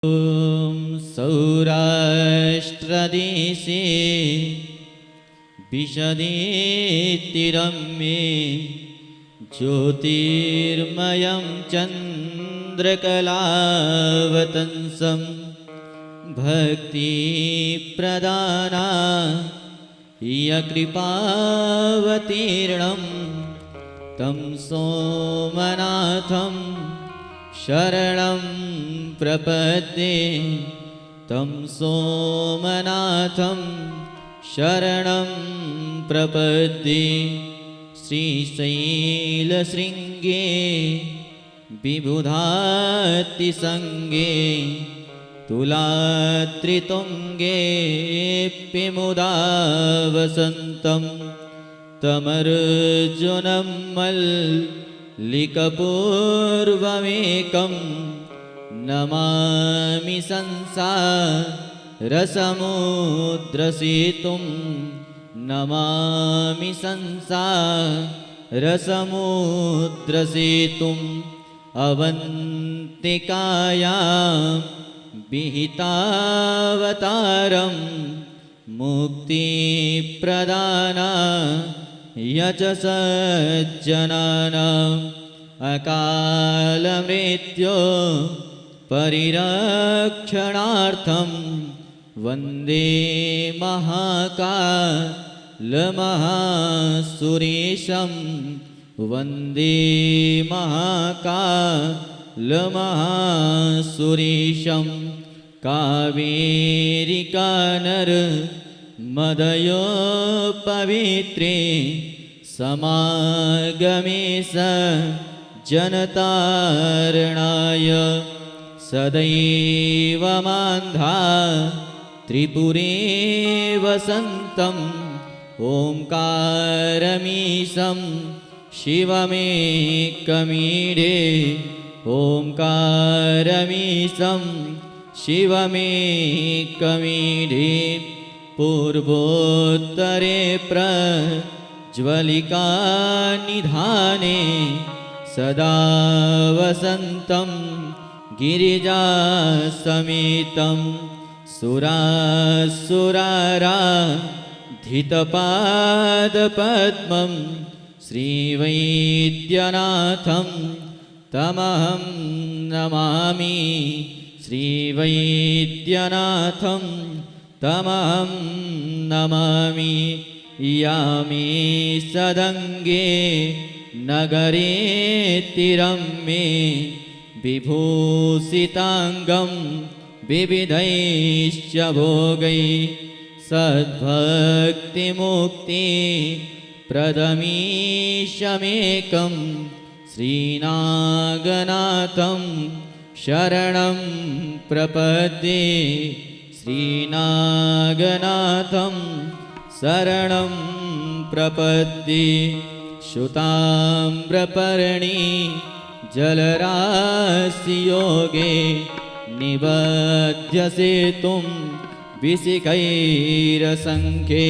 ॐ सौराष्ट्रदेशे विशदितिरम्ये ज्योतिर्मयं चन्द्रकलावतंसं भक्तिप्रदाना यकृपावतीर्णं तं सोमनाथं शरणं प्रपद्ये। तं सोमनाथं शरणं प्रपद्ये। श्रीशैलशृङ्गे विबुधातिसङ्गे तुलात्रितुङ्गेऽप्यमुदा वसन्तं तमर्जुनं मल्लिकपूर्वमेकं नमामि संसारसमुद्रसेतुं। नमामि संसारसमुद्रसेतुम् अवन्तिकायां विहितावतारं मुक्तिप्रदानाय च सज्जनानाम् अकालमृत्यो परिरक्षणार्थं वन्दे महाकालमहासुरेशं। वन्दे महाकालमहासुरेशं। कावेरिकानर्मदयोपवित्रे समागमे जनतारणाय सदैव मान्धा त्रिपुरे वसन्तं ओंकारमीशं शिवमेकमीडे। ओंकारमीशं शिवमेकमीडे। पूर्वोत्तरे प्रज्वलिकानिधाने सदा वसन्तं गिरिजासमेतं सुरासुराराधितपादपद्मं श्रीवैद्यनाथं तमहं नमामि। श्रीवैद्यनाथं तमहं नमामि। यामे सदङ्गे नगरे तिरम्ये विभूषिताङ्गं विविधैश्च भोगैः सद्भक्तिमुक्तिप्रदमीशमेकं श्रीनागनाथं शरणं प्रपद्ये। श्रीनागनाथं शरणं प्रपद्ये। शुताम्रपर्णी जलराशियोगे निबध्यसेतुं विशिखैरसङ्ख्ये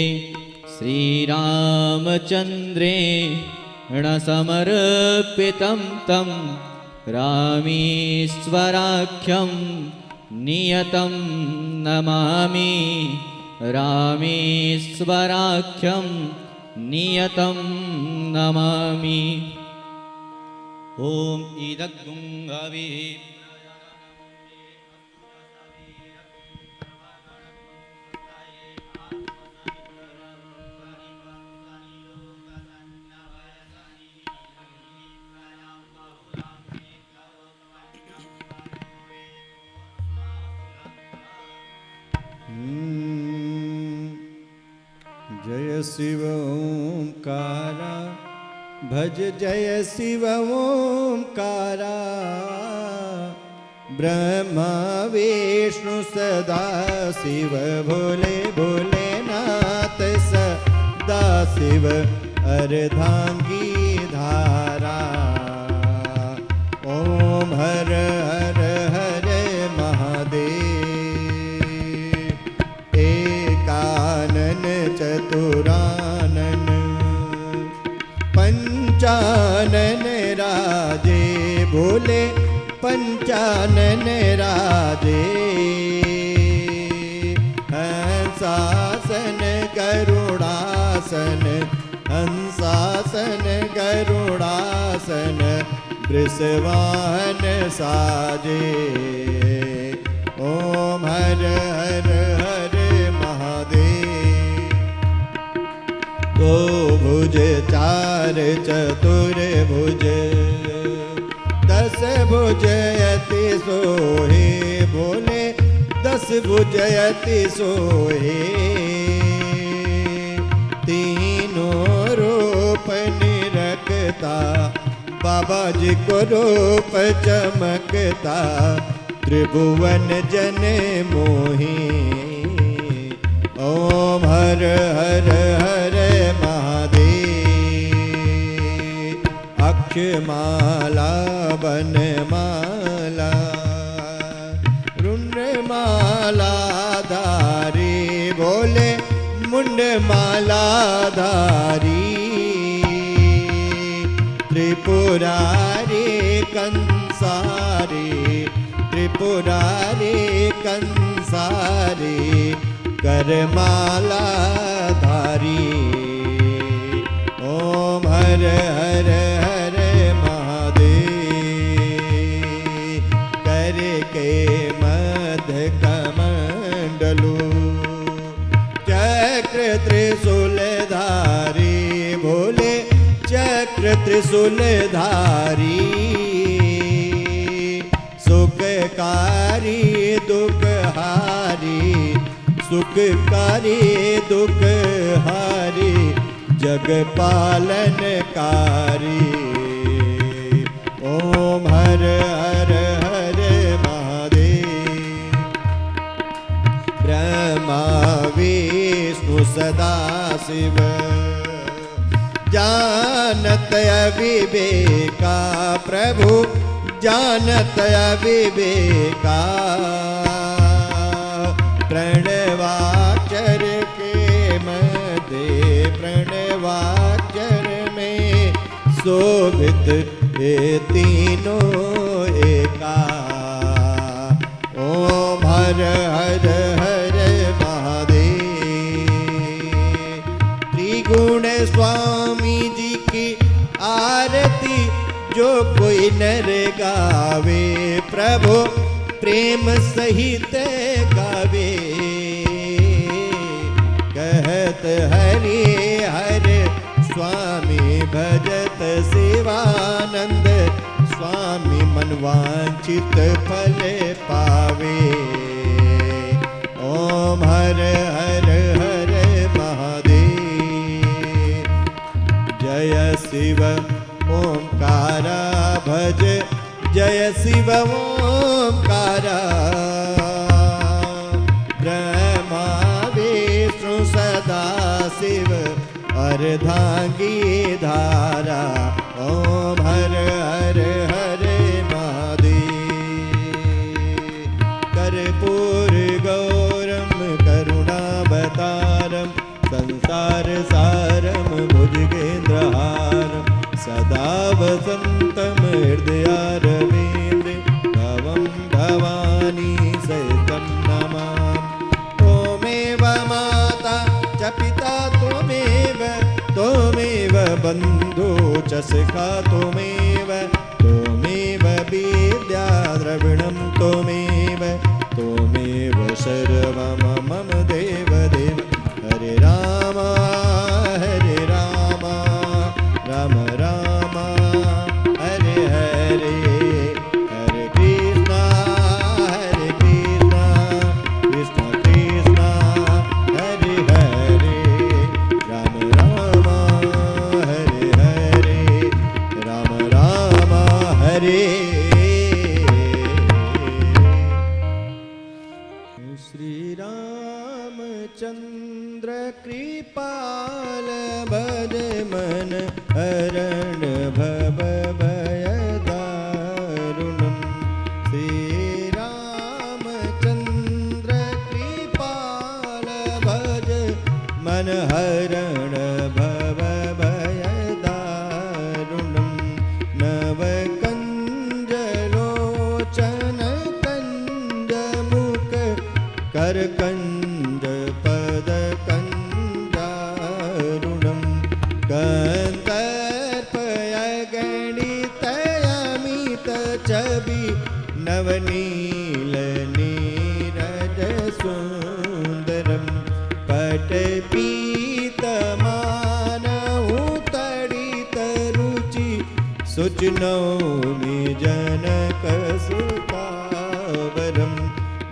श्रीरामचन्द्रेण समर्पितं तं रामेश्वराख्यं नियतं नमामि। रामेश्वराख्यं नियतं नमामि। ॐ इदग्गुंहवे जय शिव ओंकारा भज जय शिव ओंकारा। ब्रह्मा विष्णु सदा शिव भोले भोलेनाथ सदा शिव अर्धांगी धारा। ओम हर हर हरे महादेव। एकानन चतुरानन पंचानन राजे भोले पंचानन राजे हंसासन गरुड़ासन हंसासन गरुड़ासन वृषवाहन साजे ओम हर हर हर महादेव दो भुज चार चतुर्भुज दस भुजयति सोहे बोले दस भुजयति सोहे तीनों रूप निरखता बाबा जी को रूप चमकता त्रिभुवन जन मोही ओम हर हर हर महादेव अक्षमाला वनमाला रुंडमाला धारी बोले मुंडमाला धारी त्रिपुरारी कंसारी त्रिपुरारी कंसारी करमाला धारी ओम हर हर हर महादेव करके मध्य कमंडलू चक्र त्रिशूलधारी बोले चक्र त्रिशूलधारी सुखकारी दुखहारी सुखकारी दुखहारी जग पालनकारी ओम हर हर हर महादेव ब्रह्मा विष्णु सदा शिव जानत अविवेका प्रभु जानत अविवेका प्रणवाक्षर के मध्य प्रणवाक्षर में शोभित ये तीनों एका ओम हर हर हर महादेव त्रिगुण स्वामी जी की आरती जो कोई नर गावे प्रभु प्रेम सहित गावे कहत हरि हर स्वामी भजत शिवानंद स्वामी मनवांचित फल पावे ओम हर हर हर महादेव जय शिव ओंकारा भज जय शिव ओंकारा ब्रह्मा विष्णु सदा शिव अर्धांगी धारा ओम हर हर हर महादेव कर्पूर गौरम करुणावतारम संसार सारम भुजगेन्द्रहारम सदा वसन्तं हृदयारविन्दे भवं भवानी सहितं नमामि त्वमेव माता च पिता त्वमेव बन्धु च सखा त्वमेव विद्या द्रविणं त्वमेव सर्वं मम देव देव हरे राम राम राम हरे हरे हरे कृष्णा कृष्ण कृष्ण हरे हरे राम राम हरे हरे राम राम हरे श्री रामचंद्र कृपाल भज मन हरण भव भय दारुणम श्री रामचंद्र कृपाल भज मन हरण भव भय दारुणम नव कंजलोचन करकञ्ज पदकञ्जारुणं कन्दर्पयगणितयमितचबि नवनीलनीरजसुन्दरं पटपीतमानहुतडितरुचि सुचिनौमि जनकसुतावरं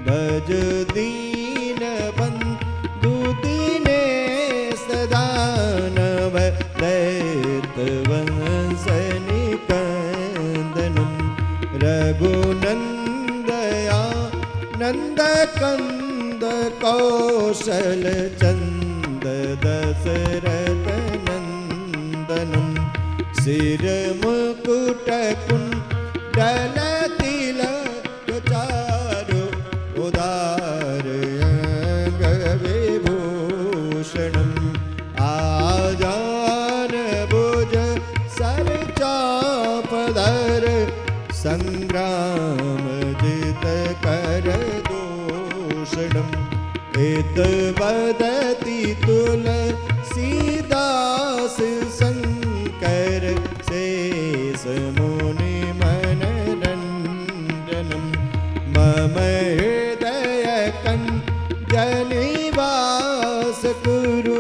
भज दीनबन्धु दीनेश दानव दैत्यवंशनिकन्दनं रघुनन्दया नन्दकन्द कौशलचन्द दशरथनन्दनं शिरमुकुटकुण्डलतिलकचारु उदारयङ्गविभूषणम् आजानभुज सरचापधर सङ्ग्रामजितकरदूषणम् एतवदति तुलसीदास शङ्कर शेषमुनिमनरञ्जनं मम हृदयकञ्जनिवास कुरु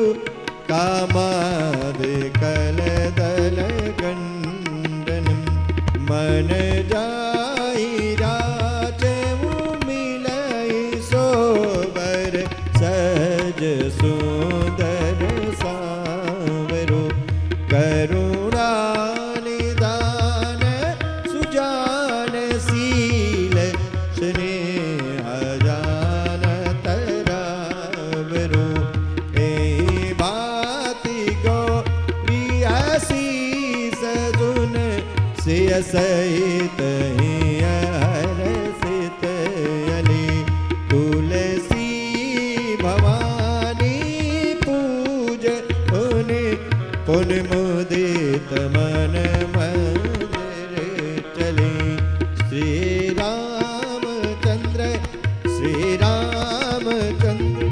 कामादिकलदलगण्डनं मन जाहि राजमु मिलहि सोबर सहज सुंदर सावरो करुणानिधान सुजान शील स्नेह जान तरावरो ए भाति गौरियासी सजुन सिय सहित हरसित अली तुलसी भवानी पूज पुन मुदित मन मंदिर चले श्री रामचंद्र श्री रामचंद्र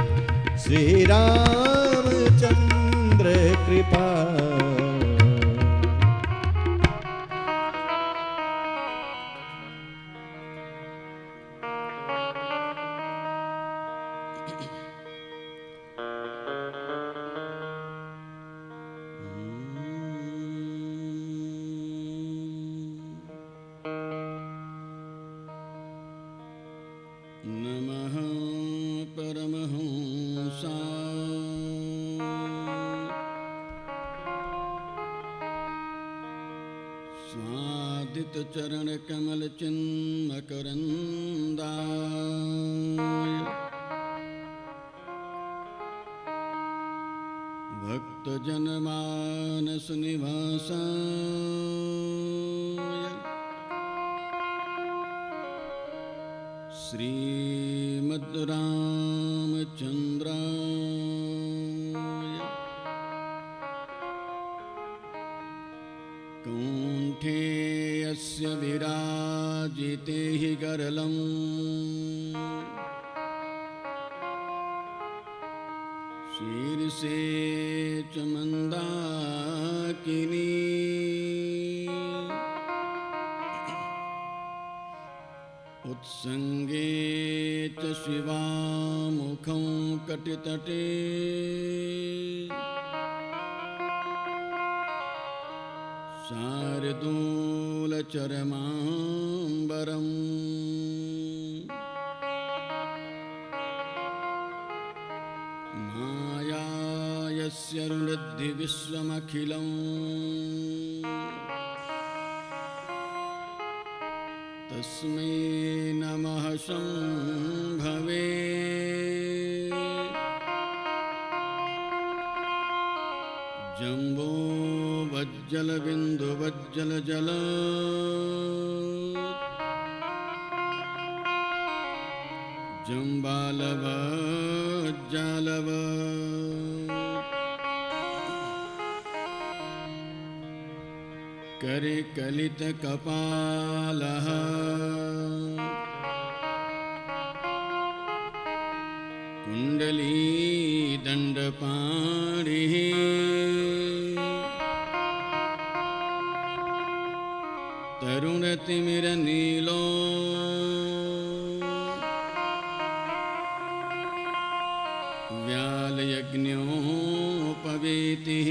श्री रामचंद्र कृपा नमः परमहंसाय स्वादितचरणकमलचिन्मकरन्दाय भक्तजनमानसनिवासाय श्रीमद्रामचन्द्राय कौण्ठे यस्य विराजिते हि गरलम् शीर्षे च मन्दाकिनी उत्सङ्गे च शिवामुखं कटितटे शार्दूलचरमाम्बरम् माया यस्य रुणद्धि विश्वमखिलम् तस्मै नमः शम्भवे जम्बो वज्जलबिन्दुवज्जलजल जम्बालवज्जालव करिकलितकपालः कुण्डली दण्डपाणिः तरुणतिमिरनीलो व्यालयज्ञोपवीतिः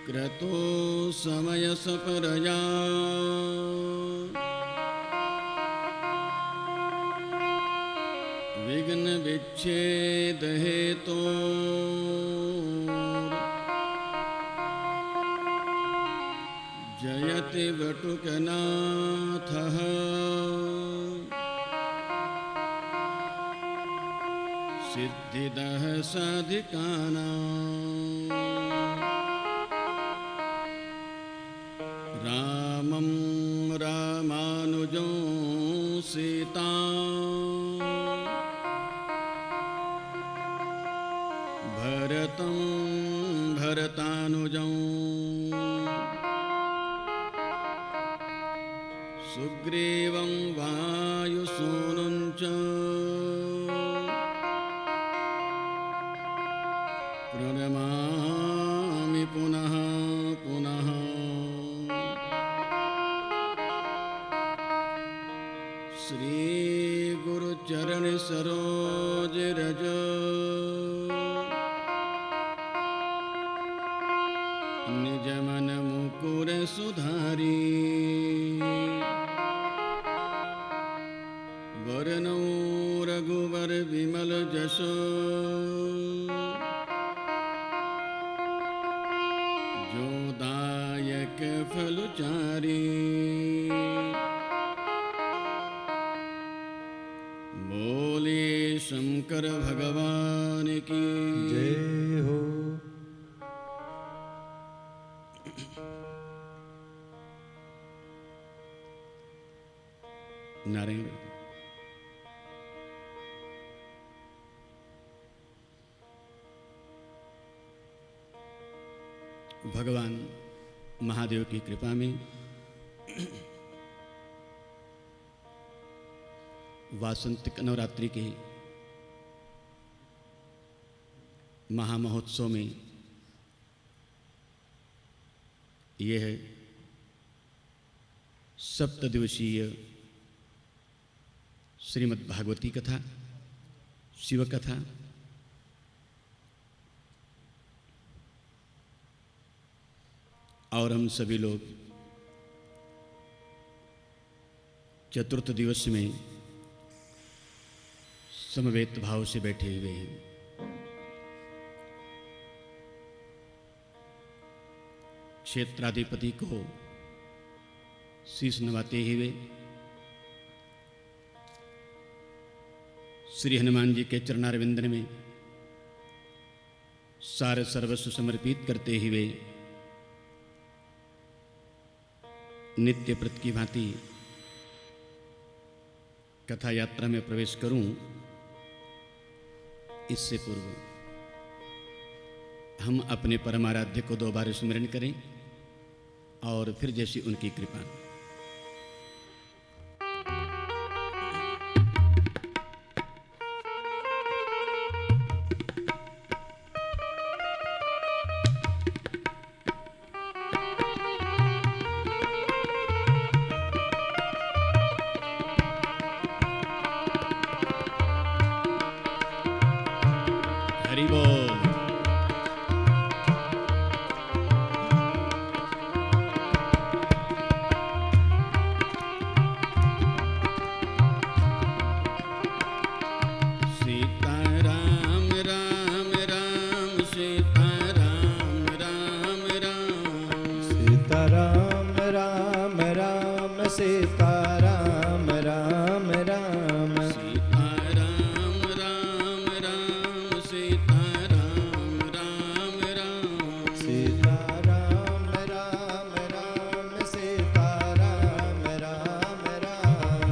क्रतो समयसपरया विघ्नविच्छेदहेतो जयति वटुकनाथः सिद्धिदः साधिकानां रामं रामानुजं सीतां भरतं भरतानुजं सुग्रीवं वायुसूनुं च प्रणमामि पुनः पुनः श्रीगुरुचरणसरोजरज निजमनमुकुरसुधारी वरनौ रघुवर विमल जशो जोदायक फलचारी बोले शंकर भगवान की जय हो। नारायण भगवान महादेव की कृपा में वासंतिक नवरात्रि के महामहोत्सव में यह सप्तदिवसीय श्रीमद् भागवती कथा शिव कथा और हम सभी लोग चतुर्थ दिवस में समवेत भाव से बैठे हुए हैं। क्षेत्राधिपति को शीश नवाते हुए श्री हनुमान जी के चरणारविंदन में सारे सर्वस्व समर्पित करते हुए नित्य प्रत की भांति कथा यात्रा में प्रवेश करूं, इससे पूर्व हम अपने परमाराध्य को 2 बार स्मरण करें और फिर जैसी उनकी कृपा। हरि बोल। सीता राम राम राम सीता राम राम राम सीता राम राम राम सीता राम राम राम सीता राम राम राम सीता राम राम राम सीता राम राम राम सीता राम राम राम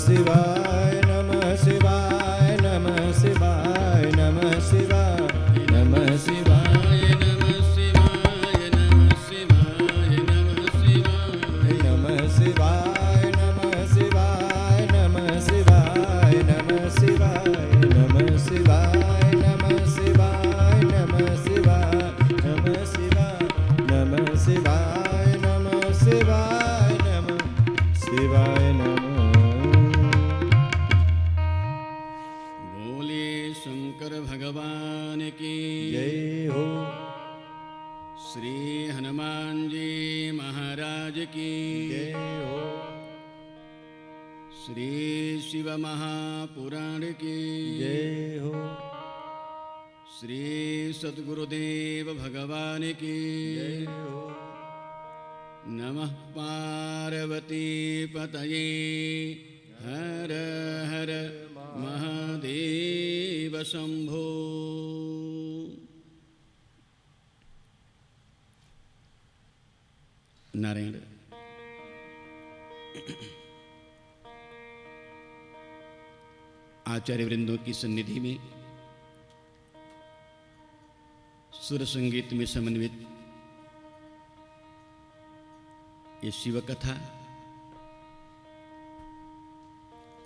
शिवाय नमः शिवाय नमः शिवाय नमः शिवाय नमः शिवाय नमः शिवाय नमः शिवाय नमः शिवाय नमः शिवाय नमः शिवाय नमः शिवाय नमः शिवाय नमः शिवाय नमः शिवाय नमः शिवाय नमः शिवाय नमः शिवाय नमः शिवाय नमः शिवाय नमः। बोले शंकर भगवान की जय हो। श्री हनुमान जी महाराज की जय हो। श्री शिव महापुराण की जय हो। श्री सद्गुरुदेव भगवान की जय हो। नमः पार्वती पतये हर हर महादेव शंभो। नारायण। आचार्य वृंदों की सन्निधि में सुर संगीत में समन्वित ये शिव कथा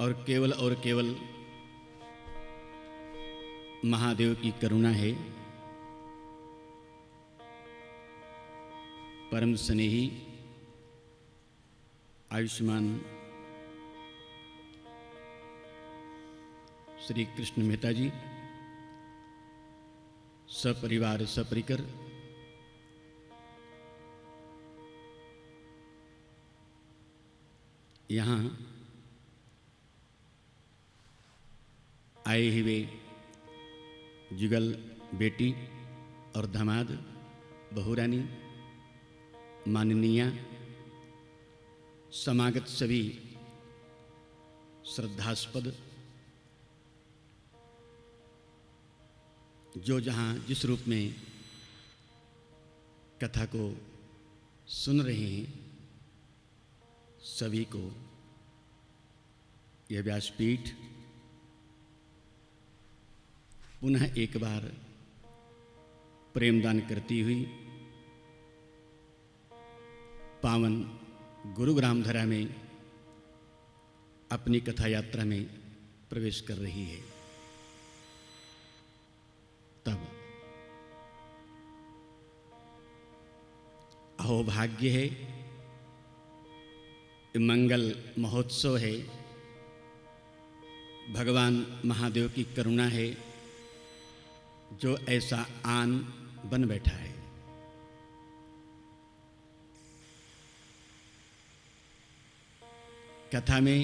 और केवल महादेव की करुणा है। परम स्नेही आयुष्मान श्री कृष्ण मेहता जी सपरिवार सपरिकर यहाँ आए हुए जुगल बेटी और दामाद बहुरानी माननीया समागत सभी श्रद्धास्पद जो जहाँ जिस रूप में कथा को सुन रहे हैं सभी को यह व्यासपीठ पुनः एक बार प्रेमदान करती हुई पावन गुरुग्राम धरा में अपनी कथा यात्रा में प्रवेश कर रही है। तब अहोभाग्य है, मंगल महोत्सव है, भगवान महादेव की करुणा है जो ऐसा आन बन बैठा है। कथा में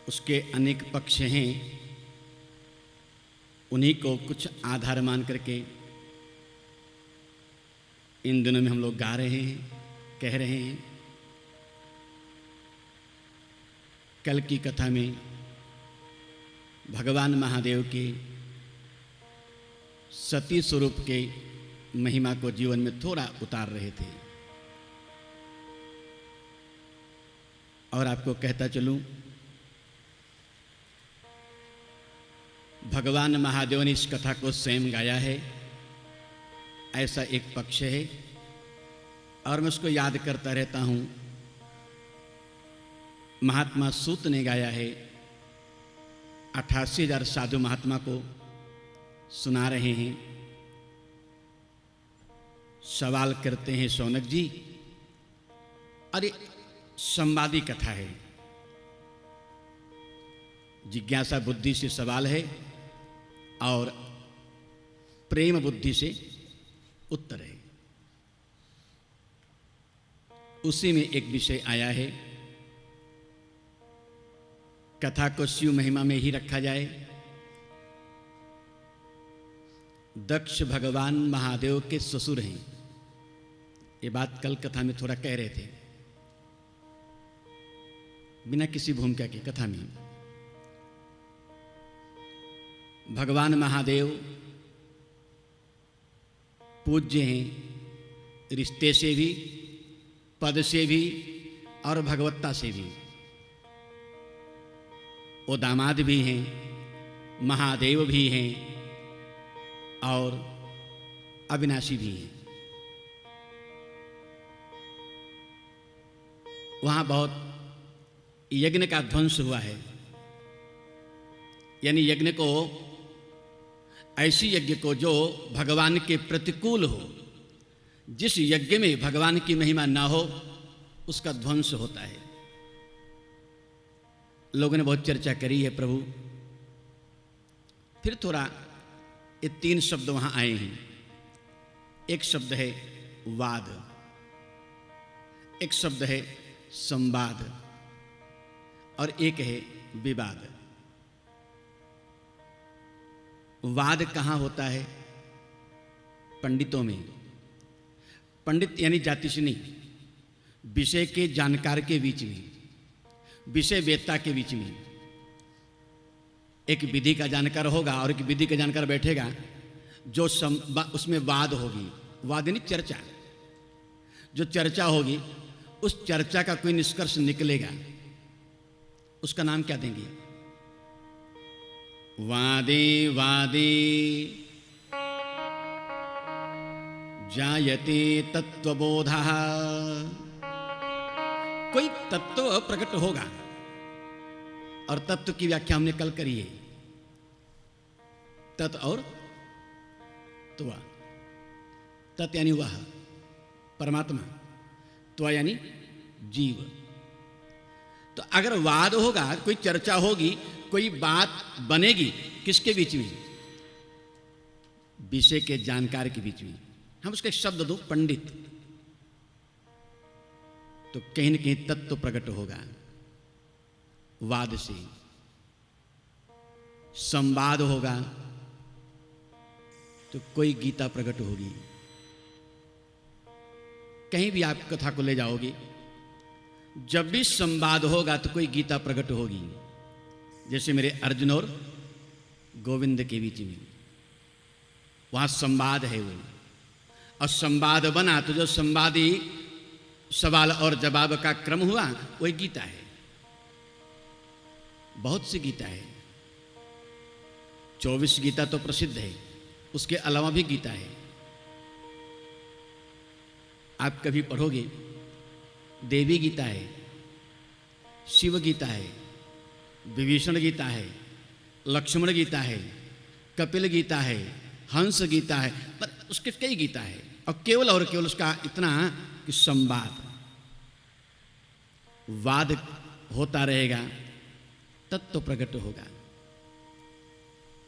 उसके अनेक पक्ष हैं, उन्हीं को कुछ आधार मान करके इन दिनों में हम लोग गा रहे हैं, कह रहे हैं। कल की कथा में भगवान महादेव के सती स्वरूप के महिमा को जीवन में थोड़ा उतार रहे थे। और आपको कहता चलूं, भगवान महादेव ने इस कथा को स्वयं गाया है, ऐसा एक पक्ष है। और मैं उसको याद करता रहता हूं। महात्मा सूत ने गाया है, 88,000 साधु महात्मा को सुना रहे हैं। सवाल करते हैं शौनक जी, अरे संवादी कथा है, जिज्ञासा बुद्धि से सवाल है और प्रेम बुद्धि से उत्तर है। उसी में एक विषय आया है, कथा को शिव महिमा में ही रखा जाए। दक्ष भगवान महादेव के ससुर हैं, ये बात कल कथा में थोड़ा कह रहे थे, बिना किसी भूमिका के कथा में। भगवान महादेव पूज्य हैं, रिश्ते से भी, पद से भी, और भगवत्ता से भी। वो दामाद भी हैं, महादेव भी हैं और अविनाशी भी हैं। वहाँ बहुत यज्ञ का ध्वंस हुआ है, यानी यज्ञ को, ऐसी यज्ञ को जो भगवान के प्रतिकूल हो, जिस यज्ञ में भगवान की महिमा ना हो, उसका ध्वंस होता है। लोगों ने बहुत चर्चा करी है प्रभु। फिर थोड़ा ये 3 शब्द वहां आए हैं। एक शब्द है वाद, एक शब्द है संवाद और एक है विवाद। वाद कहाँ होता है? पंडितों में। पंडित यानी ज्योतिष नहीं, विषय के जानकार के बीच में, विषय वेत्ता के बीच में। एक विधि का जानकार होगा और एक विधि का जानकार बैठेगा, जो उसमें वाद होगी। वाद यानी चर्चा। जो चर्चा होगी, उस चर्चा का कोई निष्कर्ष निकलेगा, उसका नाम क्या देंगे? वादे वादे जायते तत्वबोधः। कोई तत्व प्रकट होगा, और तत्व की व्याख्या हमने कल करी है, तत् और त्व। तत् यानी वह परमात्मा, त्व यानी जीव। तो अगर वाद होगा, कोई चर्चा होगी, कोई बात बनेगी, किसके बीच में? विषय के जानकार के बीच में। हम उसका शब्द दो पंडित, तो कहीं न कहीं तत्व प्रकट होगा वाद से। संवाद होगा तो कोई गीता प्रकट होगी। कहीं भी आप कथा को ले जाओगे, जब भी संवाद होगा तो कोई गीता प्रकट होगी। जैसे मेरे अर्जुन और गोविंद के बीच में वहां संवाद है वो, और संवाद बना तो जो संवादी सवाल और जवाब का क्रम हुआ, वही गीता है। बहुत सी गीता है, 24 गीता तो प्रसिद्ध है, उसके अलावा भी गीता है। आप कभी पढ़ोगे, देवी गीता है, शिव गीता है, विभीषण गीता है, लक्ष्मण गीता है, कपिल गीता है, हंस गीता है, पर उसके कई गीता है। और केवल उसका इतना कि संवाद, वाद होता रहेगा, तत्व प्रकट होगा।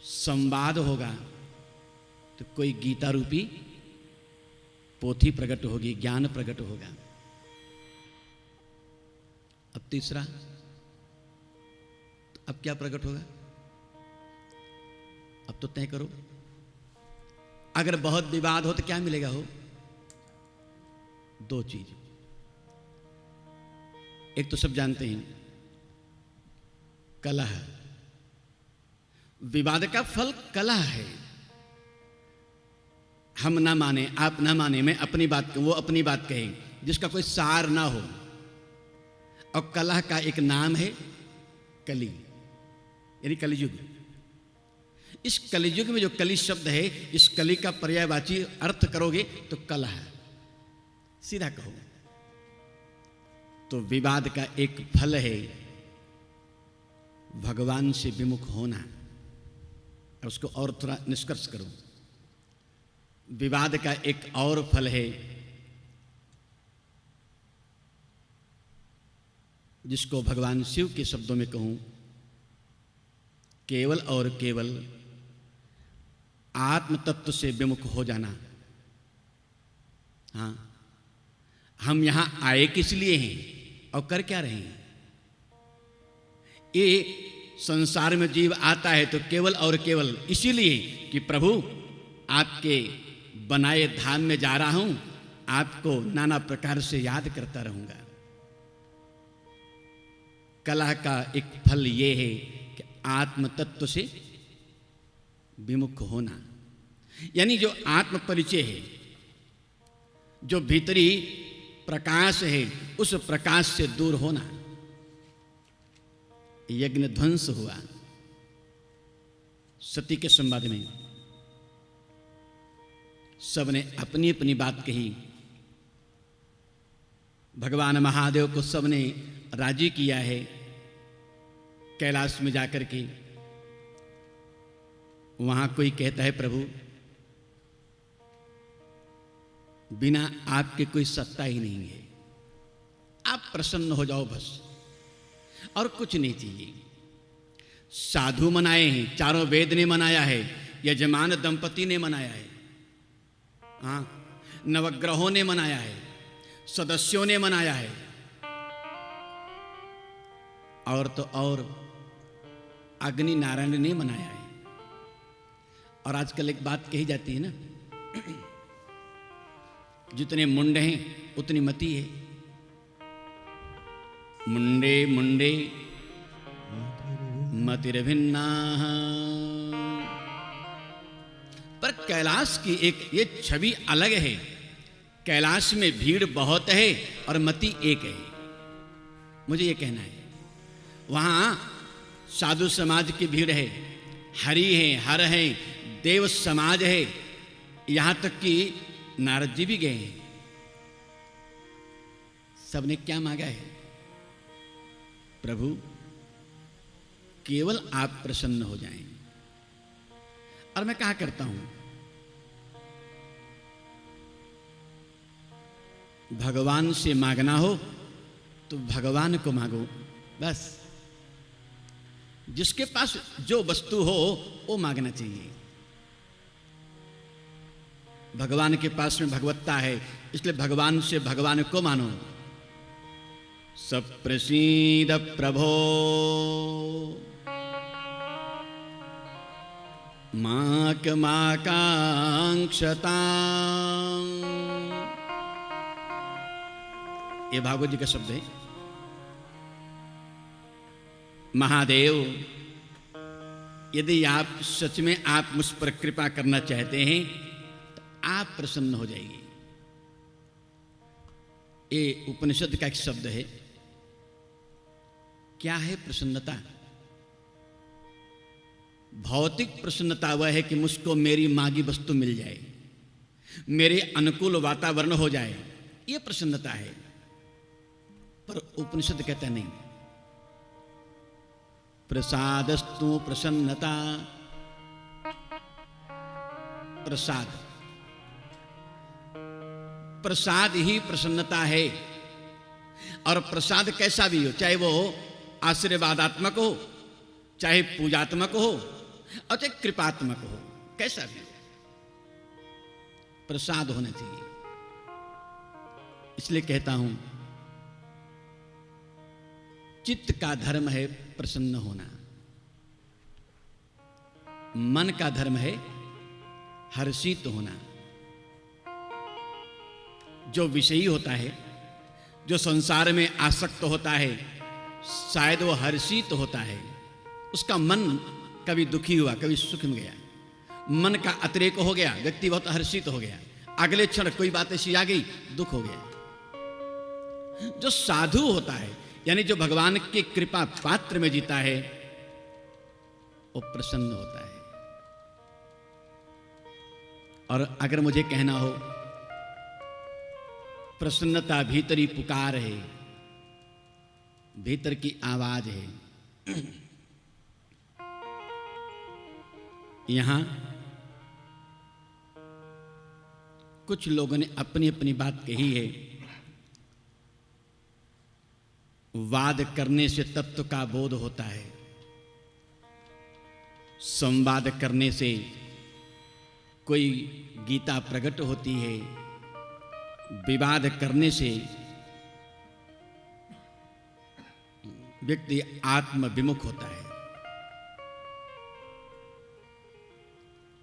संवाद होगा तो कोई गीता रूपी पोथी प्रकट होगी, ज्ञान प्रकट होगा। अब तीसरा, तो अब क्या प्रकट होगा? अब तो तय करो। अगर बहुत विवाद हो तो क्या मिलेगा? हो 2 चीज। एक तो सब जानते हैं, कलह। विवाद का फल कलह है। हम ना माने, आप ना माने, मैं अपनी बात, वो अपनी बात कहे, जिसका कोई सार ना हो। और कलह का एक नाम है कली, यानी कलियुग। इस कलियुग में जो कली शब्द है, इस कली का पर्यायवाची अर्थ करोगे तो कलह, सीधा कहो तो विवाद का एक फल है भगवान से विमुख होना। उसको और थोड़ा निष्कर्ष करो। विवाद का एक और फल है, जिसको भगवान शिव के शब्दों में कहूं, केवल और केवल आत्म तत्व से विमुख हो जाना। हाँ, हम यहां आए किस लिए हैं और कर क्या रहे हैं? ये संसार में जीव आता है तो केवल और केवल इसीलिए कि प्रभु आपके बनाए धाम में जा रहा हूं, आपको नाना प्रकार से याद करता रहूंगा। कलह का एक फल ये है कि आत्म तत्व से विमुख होना, यानी जो आत्म परिचय है, जो भीतरी प्रकाश है, उस प्रकाश से दूर होना। यज्ञ ध्वंस हुआ सती के संवाद में। सबने अपनी अपनी बात कही। भगवान महादेव को सबने राजी किया है कैलाश में जाकर के। वहां कोई कहता है प्रभु बिना आपके कोई सत्ता ही नहीं है, आप प्रसन्न हो जाओ बस, और कुछ नहीं चाहिए। साधु मनाए हैं, चारों वेद ने मनाया है, यजमान दंपति ने मनाया है, हाँ, नवग्रहों ने मनाया है, सदस्यों ने मनाया है, और तो और अग्नि नारायण ने मनाया है। और आजकल एक बात कही जाती है ना, जितने मुंडे हैं उतनी मति है। मुंडे मुंडे मतिर्भिन्ना। पर कैलाश की एक ये छवि अलग है। कैलाश में भीड़ बहुत है और मति एक है। मुझे ये कहना है, वहां साधु समाज की भीड़ है, हरि है, हर है, देव समाज है, यहां तक कि नारद जी भी गए हैं। सबने क्या मांगा है? प्रभु केवल आप प्रसन्न हो जाएं। और मैं कहा करता हूं, भगवान से मांगना हो तो भगवान को मांगो बस। जिसके पास जो वस्तु हो वो मांगना चाहिए। भगवान के पास में भगवत्ता है, इसलिए भगवान से भगवान को मानो। सप्रसीद प्रभो माक माकांक्षता। ये भागवत जी का शब्द है। महादेव, यदि आप सच में आप मुझ पर कृपा करना चाहते हैं तो आप प्रसन्न हो जाइए। ये उपनिषद का एक शब्द है। क्या है प्रसन्नता? भौतिक प्रसन्नता वह है कि मुझको मेरी मांगी वस्तु मिल जाए, मेरे अनुकूल वातावरण हो जाए, यह प्रसन्नता है। पर उपनिषद कहता नहीं, प्रसादस्तु प्रसन्नता। प्रसाद, प्रसाद ही प्रसन्नता है। और प्रसाद कैसा भी हो, चाहे वो आशीर्वादात्मक हो, चाहे पूजात्मक हो, और चाहे कृपात्मक हो, कैसा भी हो, प्रसाद होना चाहिए। इसलिए कहता हूं, चित्त का धर्म है प्रसन्न होना, मन का धर्म है हर्षित होना। जो विषयी होता है, जो संसार में आसक्त होता है, शायद वो हर्षित होता है, उसका मन कभी दुखी हुआ, कभी सुख में गया, मन का अतिरेक हो गया, व्यक्ति बहुत हर्षित हो गया, अगले क्षण कोई बात ऐसी आ गई, दुख हो गया। जो साधु होता है, यानी जो भगवान की कृपा पात्र में जीता है, वो प्रसन्न होता है। और अगर मुझे कहना हो, प्रसन्नता भीतरी पुकार है, भीतर की आवाज है। यहां कुछ लोगों ने अपनी अपनी बात कही है। वाद करने से तत्व का बोध होता है, संवाद करने से कोई गीता प्रकट होती है, विवाद करने से व्यक्ति आत्म विमुख होता है।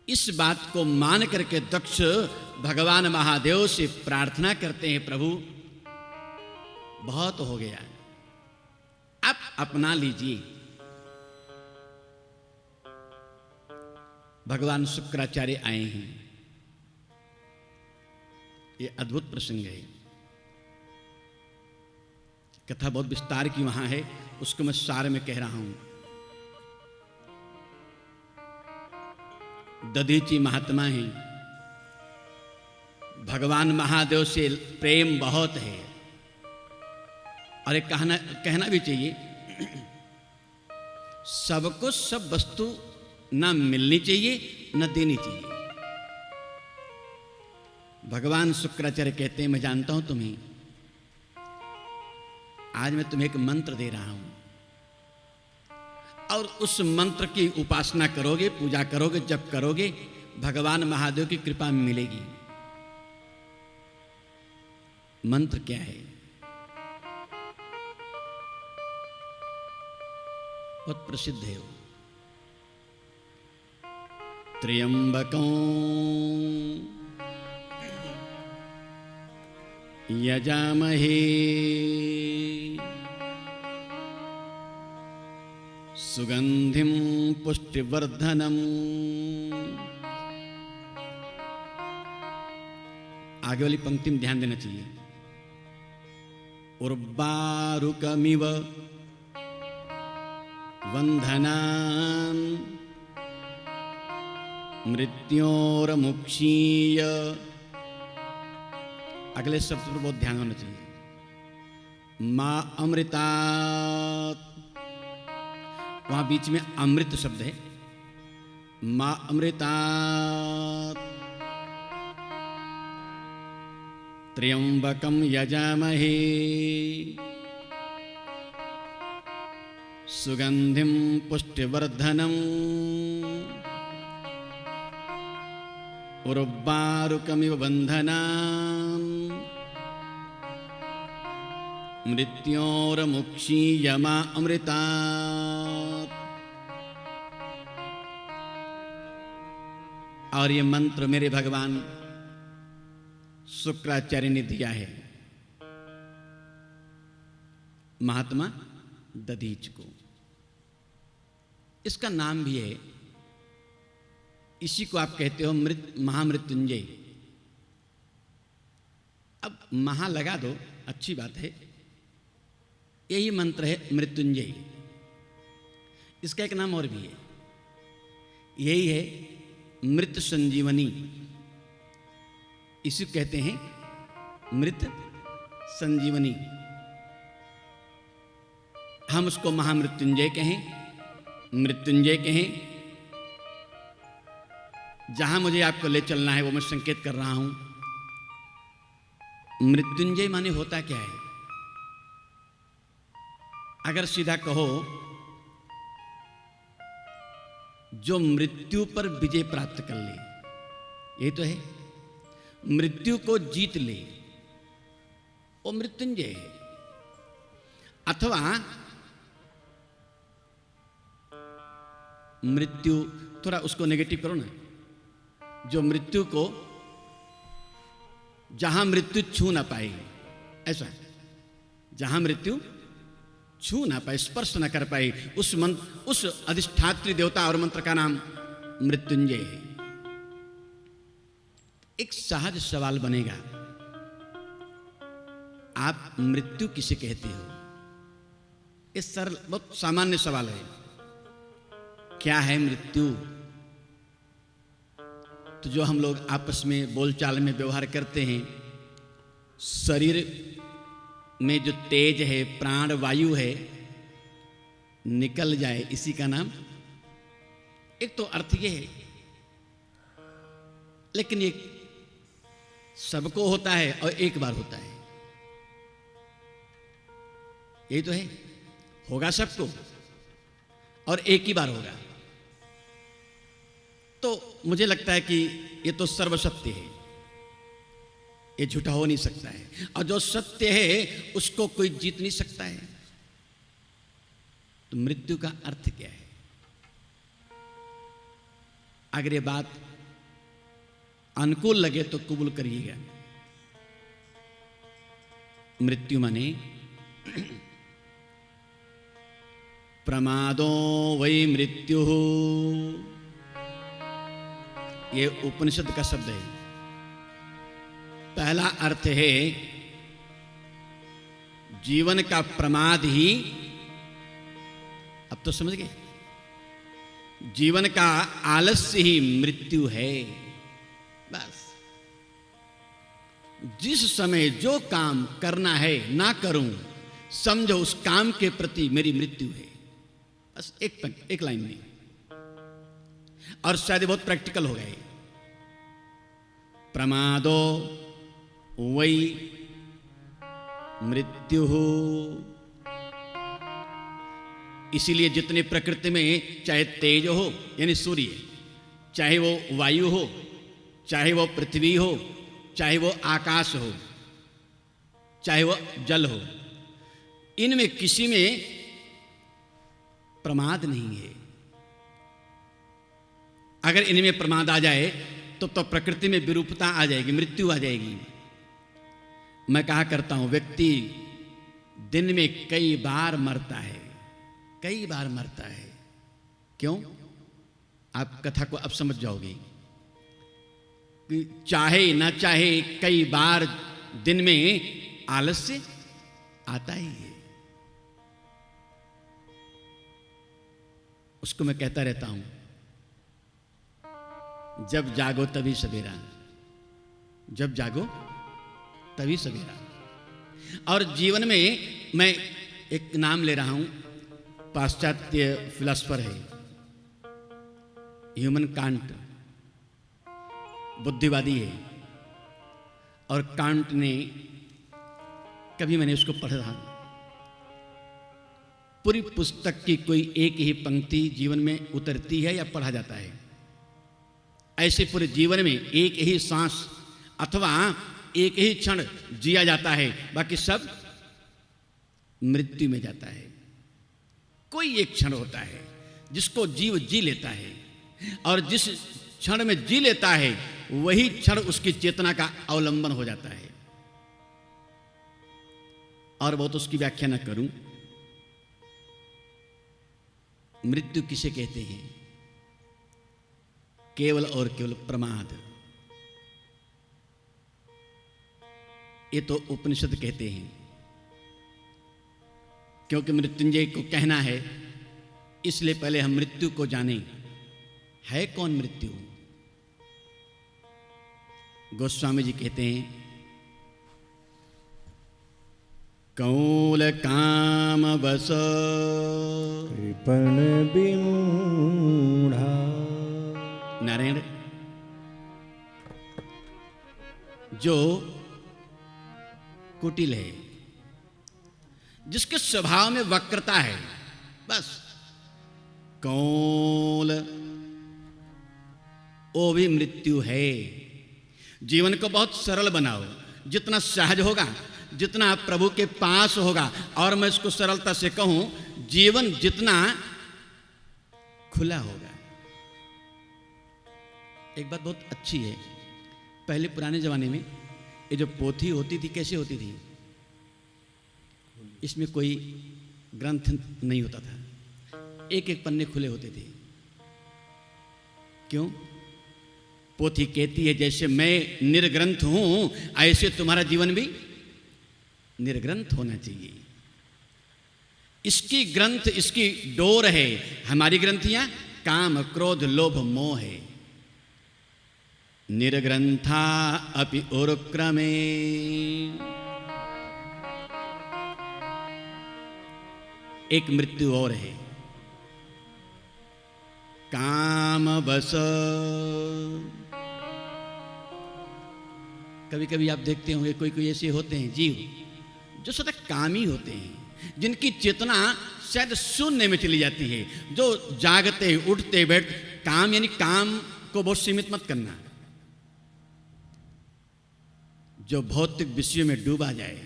इस बात को मान करके दक्ष भगवान महादेव से प्रार्थना करते हैं, प्रभु बहुत हो गया, आप अपना लीजिए। भगवान शुक्राचार्य आए हैं। ये अद्भुत प्रसंग है। कथा बहुत विस्तार की वहां है, उसको मैं सार में कह रहा हूं। दधीची महात्मा हैं, भगवान महादेव से प्रेम बहुत है, और एक कहना भी चाहिए, सबको सब वस्तु ना मिलनी चाहिए न देनी चाहिए। भगवान शुक्राचार्य कहते हैं, मैं जानता हूं तुम्हें, आज मैं तुम्हें एक मंत्र दे रहा हूं, और उस मंत्र की उपासना करोगे, पूजा करोगे, जप करोगे, भगवान महादेव की कृपा मिलेगी। मंत्र क्या है? बहुत प्रसिद्ध है वो। त्र्यंबकं यजामहे सुगंधिं पुष्टिवर्धनम्। आगे वाली पंक्ति में ध्यान देना चाहिए। उर्वारुकमिव वंधनान् मृत्योर्मुक्षीय। अगले शब्द पर बहुत ध्यान होना चाहिए। मां अमृतात्, वहां बीच में अमृत शब्द है। मां अमृतात् त्र्यंबकं यजामहे सुगंधिं पुष्टिवर्धनम् उर्वारुकमिव बन्धनान् मृत्योर्मुक्षीय मां अमृतात्। और ये मंत्र मेरे भगवान शुक्राचार्य ने दिया है महात्मा दधीच को। इसका नाम भी है, इसी को आप कहते हो महामृत्युंजय। अब महा लगा दो, अच्छी बात है, यही मंत्र है मृत्युंजय। इसका एक नाम और भी है, यही है मृत संजीवनी। इसी कहते हैं मृत संजीवनी। हम उसको महामृत्युंजय कहें, मृत्युंजय कहें, जहां मुझे आपको ले चलना है वो मैं संकेत कर रहा हूं। मृत्युंजय माने होता क्या है? अगर सीधा कहो, जो मृत्यु पर विजय प्राप्त कर ले, यही तो है। मृत्यु को जीत ले, वो मृत्युंजय है। अथवा मृत्यु, थोड़ा उसको नेगेटिव करो ना, जो मृत्यु को, जहां मृत्यु छू ना पाए, ऐसा, जहां मृत्यु छू ना पाए, स्पर्श ना कर पाए, उस अधिष्ठात्री देवता और मंत्र का नाम मृत्युंजय है। एक सहज सवाल बनेगा, आप मृत्यु किसे कहते हो? ये सरल, बहुत सामान्य सवाल है। क्या है मृत्यु? तो जो हम लोग आपस में बोलचाल में व्यवहार करते हैं, शरीर में जो तेज है, प्राण वायु है, निकल जाए, इसी का नाम। एक तो अर्थ ये है, लेकिन ये सबको होता है और एक बार होता है, यही तो है। होगा सबको और एक ही बार होगा। तो मुझे लगता है कि ये तो सर्वसत्य है, ये झूठा हो नहीं सकता है, और जो सत्य है उसको कोई जीत नहीं सकता है। तो मृत्यु का अर्थ क्या है? अगर ये बात अनुकूल लगे तो कबूल करिएगा। मृत्यु माने प्रमादो वै मृत्यु, ये उपनिषद का शब्द है। पहला अर्थ है जीवन का प्रमाद ही, अब तो समझ गए, जीवन का आलस्य ही मृत्यु है। बस जिस समय जो काम करना है ना करूं, समझो उस काम के प्रति मेरी मृत्यु है। बस एक लाइन में, और शायद बहुत प्रैक्टिकल हो गए। प्रमादो वै मृत्यु। इसीलिए जितने प्रकृति में, चाहे तेज हो यानी सूर्य, चाहे वो वायु हो, चाहे वो पृथ्वी हो, चाहे वो आकाश हो, चाहे वो जल हो, इनमें किसी में प्रमाद नहीं है। अगर इनमें प्रमाद आ जाए तो प्रकृति में विरूपता आ जाएगी, मृत्यु आ जाएगी। मैं कहा करता हूं, व्यक्ति दिन में कई बार मरता है, कई बार मरता है। क्यों? आप कथा को अब समझ जाओगे। चाहे ना चाहे कई बार दिन में आलस्य आता ही है। उसको मैं कहता रहता हूं, जब जागो तभी सवेरा, जब जागो तभी सवेरा। और जीवन में मैं एक नाम ले रहा हूं, पाश्चात्य फिलॉसफर है ह्यूमन कांट, बुद्धिवादी है। और कांट ने, कभी मैंने उसको पढ़ा, पूरी पुस्तक की कोई एक ही पंक्ति जीवन में उतरती है या पढ़ा जाता है। ऐसे पूरे जीवन में एक ही सांस अथवा एक ही क्षण जिया जाता है, बाकी सब मृत्यु में जाता है। कोई एक क्षण होता है जिसको जीव जी लेता है, और जिस क्षण में जी लेता है वही क्षण उसकी चेतना का अवलंबन हो जाता है। और बहुत उसकी व्याख्या न करूं, मृत्यु किसे कहते हैं? केवल और केवल प्रमाद। ये तो उपनिषद कहते हैं, क्योंकि मृत्युंजय को कहना है, इसलिए पहले हम मृत्यु को जानें। है कौन मृत्यु? गोस्वामी जी कहते हैं, कौल काम बस कृपण विमूढ़ा। नारायण, जो कुटिल है, जिसके स्वभाव में वक्रता है, बस कौल, वो भी मृत्यु है। जीवन को बहुत सरल बनाओ, जितना सहज होगा, जितना प्रभु के पास होगा। और मैं इसको सरलता से कहूं, जीवन जितना खुला होगा। एक बात बहुत अच्छी है, पहले पुराने जमाने में ये जो पोथी होती थी, कैसे होती थी? इसमें कोई ग्रंथ नहीं होता था, एक एक पन्ने खुले होते थे। क्यों? पोथी कहती है जैसे मैं निर्ग्रंथ हूं, ऐसे तुम्हारा जीवन भी निर्ग्रंथ होना चाहिए। इसकी ग्रंथ, इसकी डोर है। हमारी ग्रंथियां काम, क्रोध, लोभ, मोह है। निर्ग्रंथा अपि उरुक्रमे। एक मृत्यु और है, काम बस। कभी कभी आप देखते होंगे कोई कोई ऐसे होते हैं जीव जो सदा कामी होते हैं, जिनकी चेतना शायद शून्य में चली जाती है, जो जागते उठते बैठ, काम यानी काम को बहुत सीमित मत करना। जो भौतिक विषयों में डूबा जाए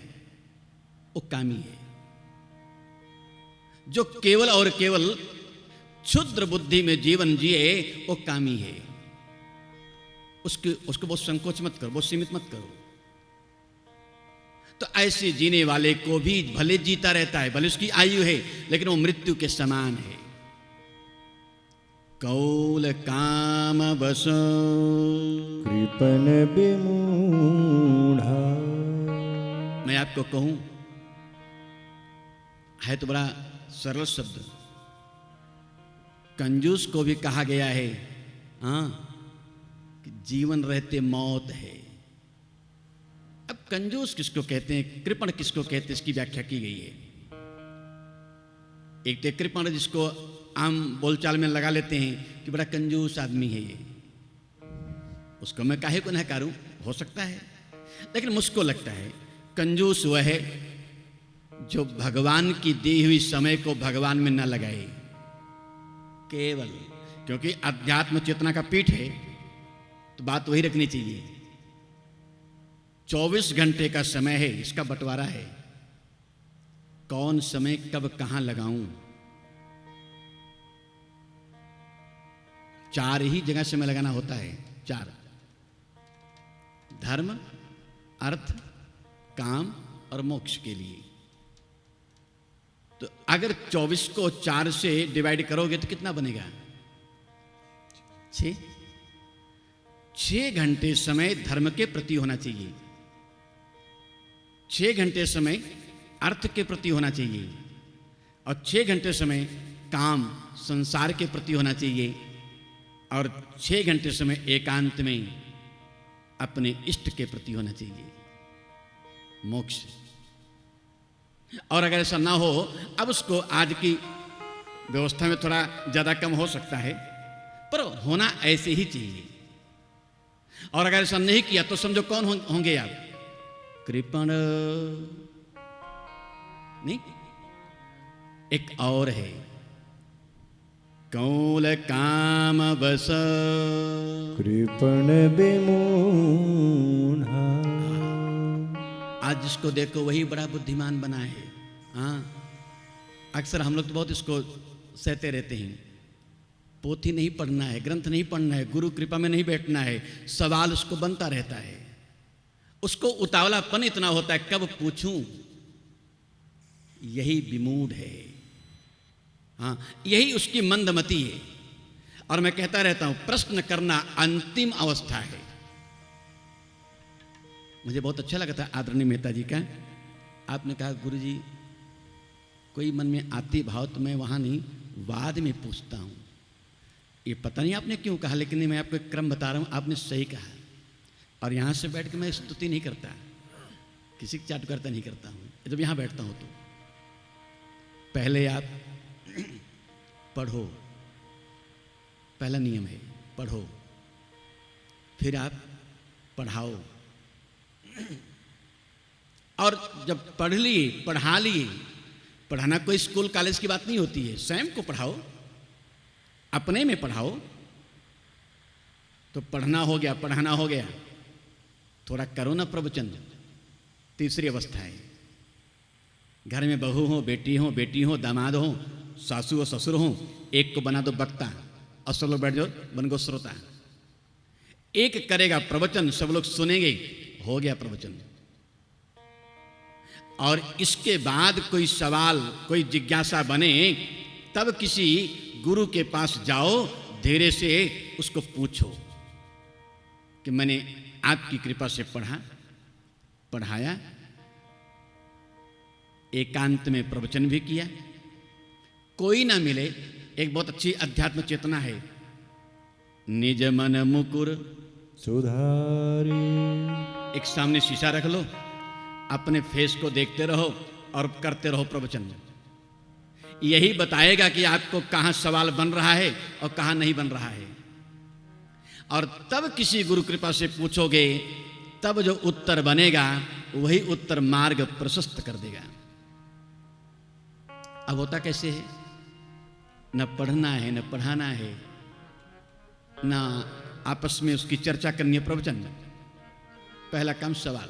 वो कामी है। जो केवल और केवल क्षुद्र बुद्धि में जीवन जिए वो कामी है। उसको बहुत संकोच मत करो, बहुत सीमित मत करो। तो ऐसे जीने वाले को भी भले जीता रहता है, भले उसकी आयु है, लेकिन वो मृत्यु के समान है। कौल काम बस कृपण विमूढ़ा। मैं आपको कहूं, है तो बड़ा सरल शब्द। कंजूस को भी कहा गया है हाँ कि जीवन रहते मौत है। अब कंजूस किसको कहते हैं, कृपण किसको कहते हैं, इसकी व्याख्या की गई है। एक तो कृपण जिसको आम बोलचाल में लगा लेते हैं कि बड़ा कंजूस आदमी है ये, उसको मैं काहे को न करूं, हो सकता है, लेकिन मुझको लगता है कंजूस वह है जो भगवान की दी हुई समय को भगवान में न लगाए केवल, क्योंकि अध्यात्म चेतना का पीठ है तो बात वही रखनी चाहिए। 24 घंटे का समय है, इसका बंटवारा है, कौन समय कब कहां लगाऊं। 4 ही जगह समय लगाना होता है, 4, धर्म, अर्थ, काम और मोक्ष के लिए। तो अगर 24 को 4 से डिवाइड करोगे तो कितना बनेगा, 6 घंटे समय धर्म के प्रति होना चाहिए, 6 घंटे समय अर्थ के प्रति होना चाहिए, और 6 घंटे समय काम संसार के प्रति होना चाहिए, और 6 घंटे समय एकांत में अपने इष्ट के प्रति होना चाहिए, मोक्ष। और अगर ऐसा ना हो, अब उसको आज की व्यवस्था में थोड़ा ज्यादा कम हो सकता है, पर होना ऐसे ही चाहिए। और अगर ऐसा नहीं किया तो समझो कौन होंगे आप, कृपण नहीं। एक और है, कौल काम बस कृपण विमूढ़ा। आज जिसको देखो वही बड़ा बुद्धिमान बना है। हाँ, अक्सर हम लोग तो बहुत इसको सहते रहते हैं, पोथी नहीं पढ़ना है, ग्रंथ नहीं पढ़ना है, गुरु कृपा में नहीं बैठना है, सवाल उसको बनता रहता है, उसको उतावलापन इतना होता है कब पूछूं। यही विमूढ़ है, हाँ यही उसकी मंदमति है। और मैं कहता रहता हूं प्रश्न करना अंतिम अवस्था है। मुझे बहुत अच्छा लगा था आदरणीय मेहता जी का, आपने कहा गुरु जी कोई मन में आती भाव तो मैं वहां नहीं बाद में पूछता हूं। ये पता नहीं आपने क्यों कहा, लेकिन मैं आपको एक क्रम बता रहा हूं, आपने सही कहा। और यहां से बैठ के मैं स्तुति नहीं करता, किसी की चाटुकारिता नहीं करता हूं। जब यहां बैठता हूं तो पहले आप पढ़ो, पहला नियम है पढ़ो, फिर आप पढ़ाओ। और जब पढ़ लिए पढ़ा लिए, पढ़ाना कोई स्कूल कॉलेज की बात नहीं होती है, स्वयं को पढ़ाओ, अपने में पढ़ाओ। तो पढ़ना हो गया, पढ़ाना हो गया, थोड़ा करो ना प्रवचन। तीसरी अवस्था है, घर में बहू हो, बेटी हो, दामाद हो, सासू और ससुर हो, एक को बना दो वक्ता और सब लोग बैठ जाओ बन गो श्रोता। एक करेगा प्रवचन, सब लोग सुनेंगे, हो गया प्रवचन। और इसके बाद कोई सवाल, कोई जिज्ञासा बने तब किसी गुरु के पास जाओ, धीरे से उसको पूछो कि मैंने आपकी कृपा से पढ़ा, पढ़ाया, एकांत में प्रवचन भी किया, कोई ना मिले। एक बहुत अच्छी अध्यात्म चेतना है, निज मन मुकुर सुधारी। एक सामने शीशा रख लो, अपने फेस को देखते रहो और करते रहो प्रवचन। यही बताएगा कि आपको कहां सवाल बन रहा है और कहां नहीं बन रहा है। और तब किसी गुरु कृपा से पूछोगे, तब जो उत्तर बनेगा वही उत्तर मार्ग प्रशस्त कर देगा। अब होता कैसे है, न पढ़ना है, न पढ़ाना है, न आपस में उसकी चर्चा करनी है प्रवचन। पहला काम सवाल,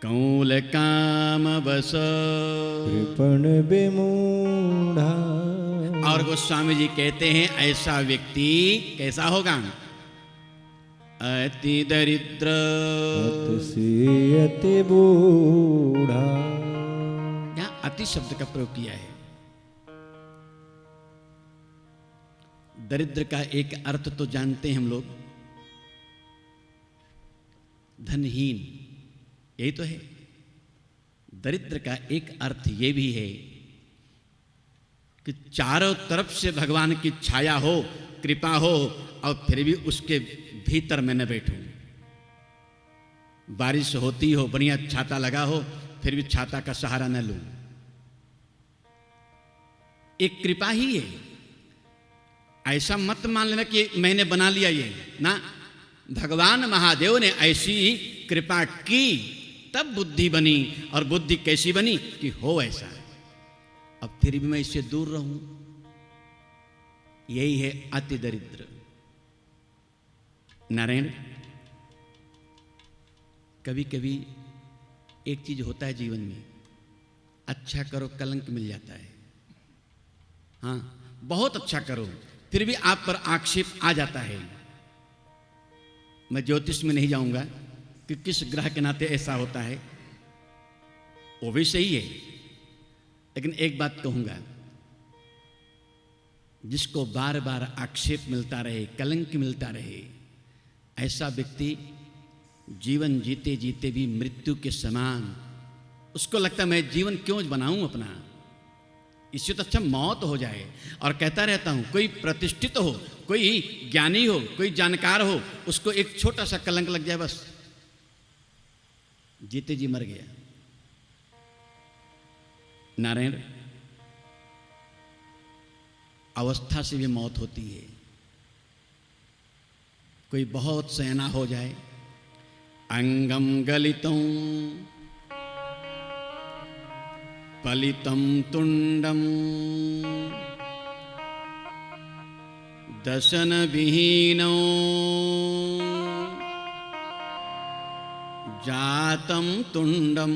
कौल काम बस कृपण विमूढ़ा। और गोस्वामी जी कहते हैं ऐसा व्यक्ति कैसा होगा, अति दरिद्र अति बूढ़ा। यहां अति शब्द का प्रयोग किया है। दरिद्र का एक अर्थ तो जानते हैं हम लोग, धनहीन, यही तो है। दरिद्र का एक अर्थ ये भी है कि चारों तरफ से भगवान की छाया हो, कृपा हो, और फिर भी उसके भीतर मैं न बैठूं। बारिश होती हो, बढ़िया छाता लगा हो, फिर भी छाता का सहारा न लूं। एक कृपा ही है। ऐसा मत मान लेना कि मैंने बना लिया ये ना, भगवान महादेव ने ऐसी कृपा की तब बुद्धि बनी। और बुद्धि कैसी बनी कि हो ऐसा, अब फिर भी मैं इससे दूर रहूं। यही है अति दरिद्र। नारायण, कभी कभी एक चीज होता है जीवन में, अच्छा करो कलंक मिल जाता है। हाँ, बहुत अच्छा करो फिर भी आप पर आक्षेप आ जाता है। मैं ज्योतिष में नहीं जाऊंगा कि किस ग्रह के नाते ऐसा होता है, वो भी सही है। लेकिन एक बात कहूंगा, जिसको बार बार आक्षेप मिलता रहे, कलंक मिलता रहे, ऐसा व्यक्ति जीवन जीते जीते भी मृत्यु के समान, उसको लगता है मैं जीवन क्यों बनाऊं अपना, इससे तो अच्छा मौत हो जाए। और कहता रहता हूं, कोई प्रतिष्ठित हो, कोई ज्ञानी हो, कोई जानकार हो, उसको एक छोटा सा कलंक लग जाए, बस जीते जी मर गया। नारायण, अवस्था से भी मौत होती है। कोई बहुत सयाना हो जाए, अंगम गलितम पलितम तुंडम दशन विहीनो जातम तुंडम।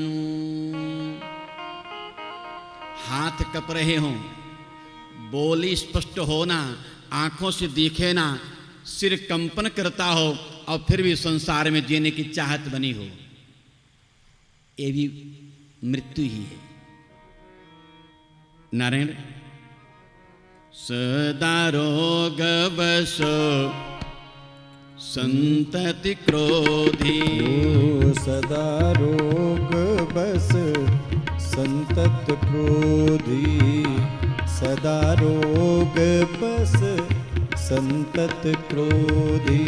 हाथ कप रहे हों, बोली स्पष्ट होना, आंखों से दिखे ना, सिर कंपन करता हो, और फिर भी संसार में जीने की चाहत बनी हो, ये भी मृत्यु ही है। नारायण, सदा रोग बस संतति क्रोधी, सदा रोग बस संतत क्रोधी, सदा रोग बस संतत क्रोधी,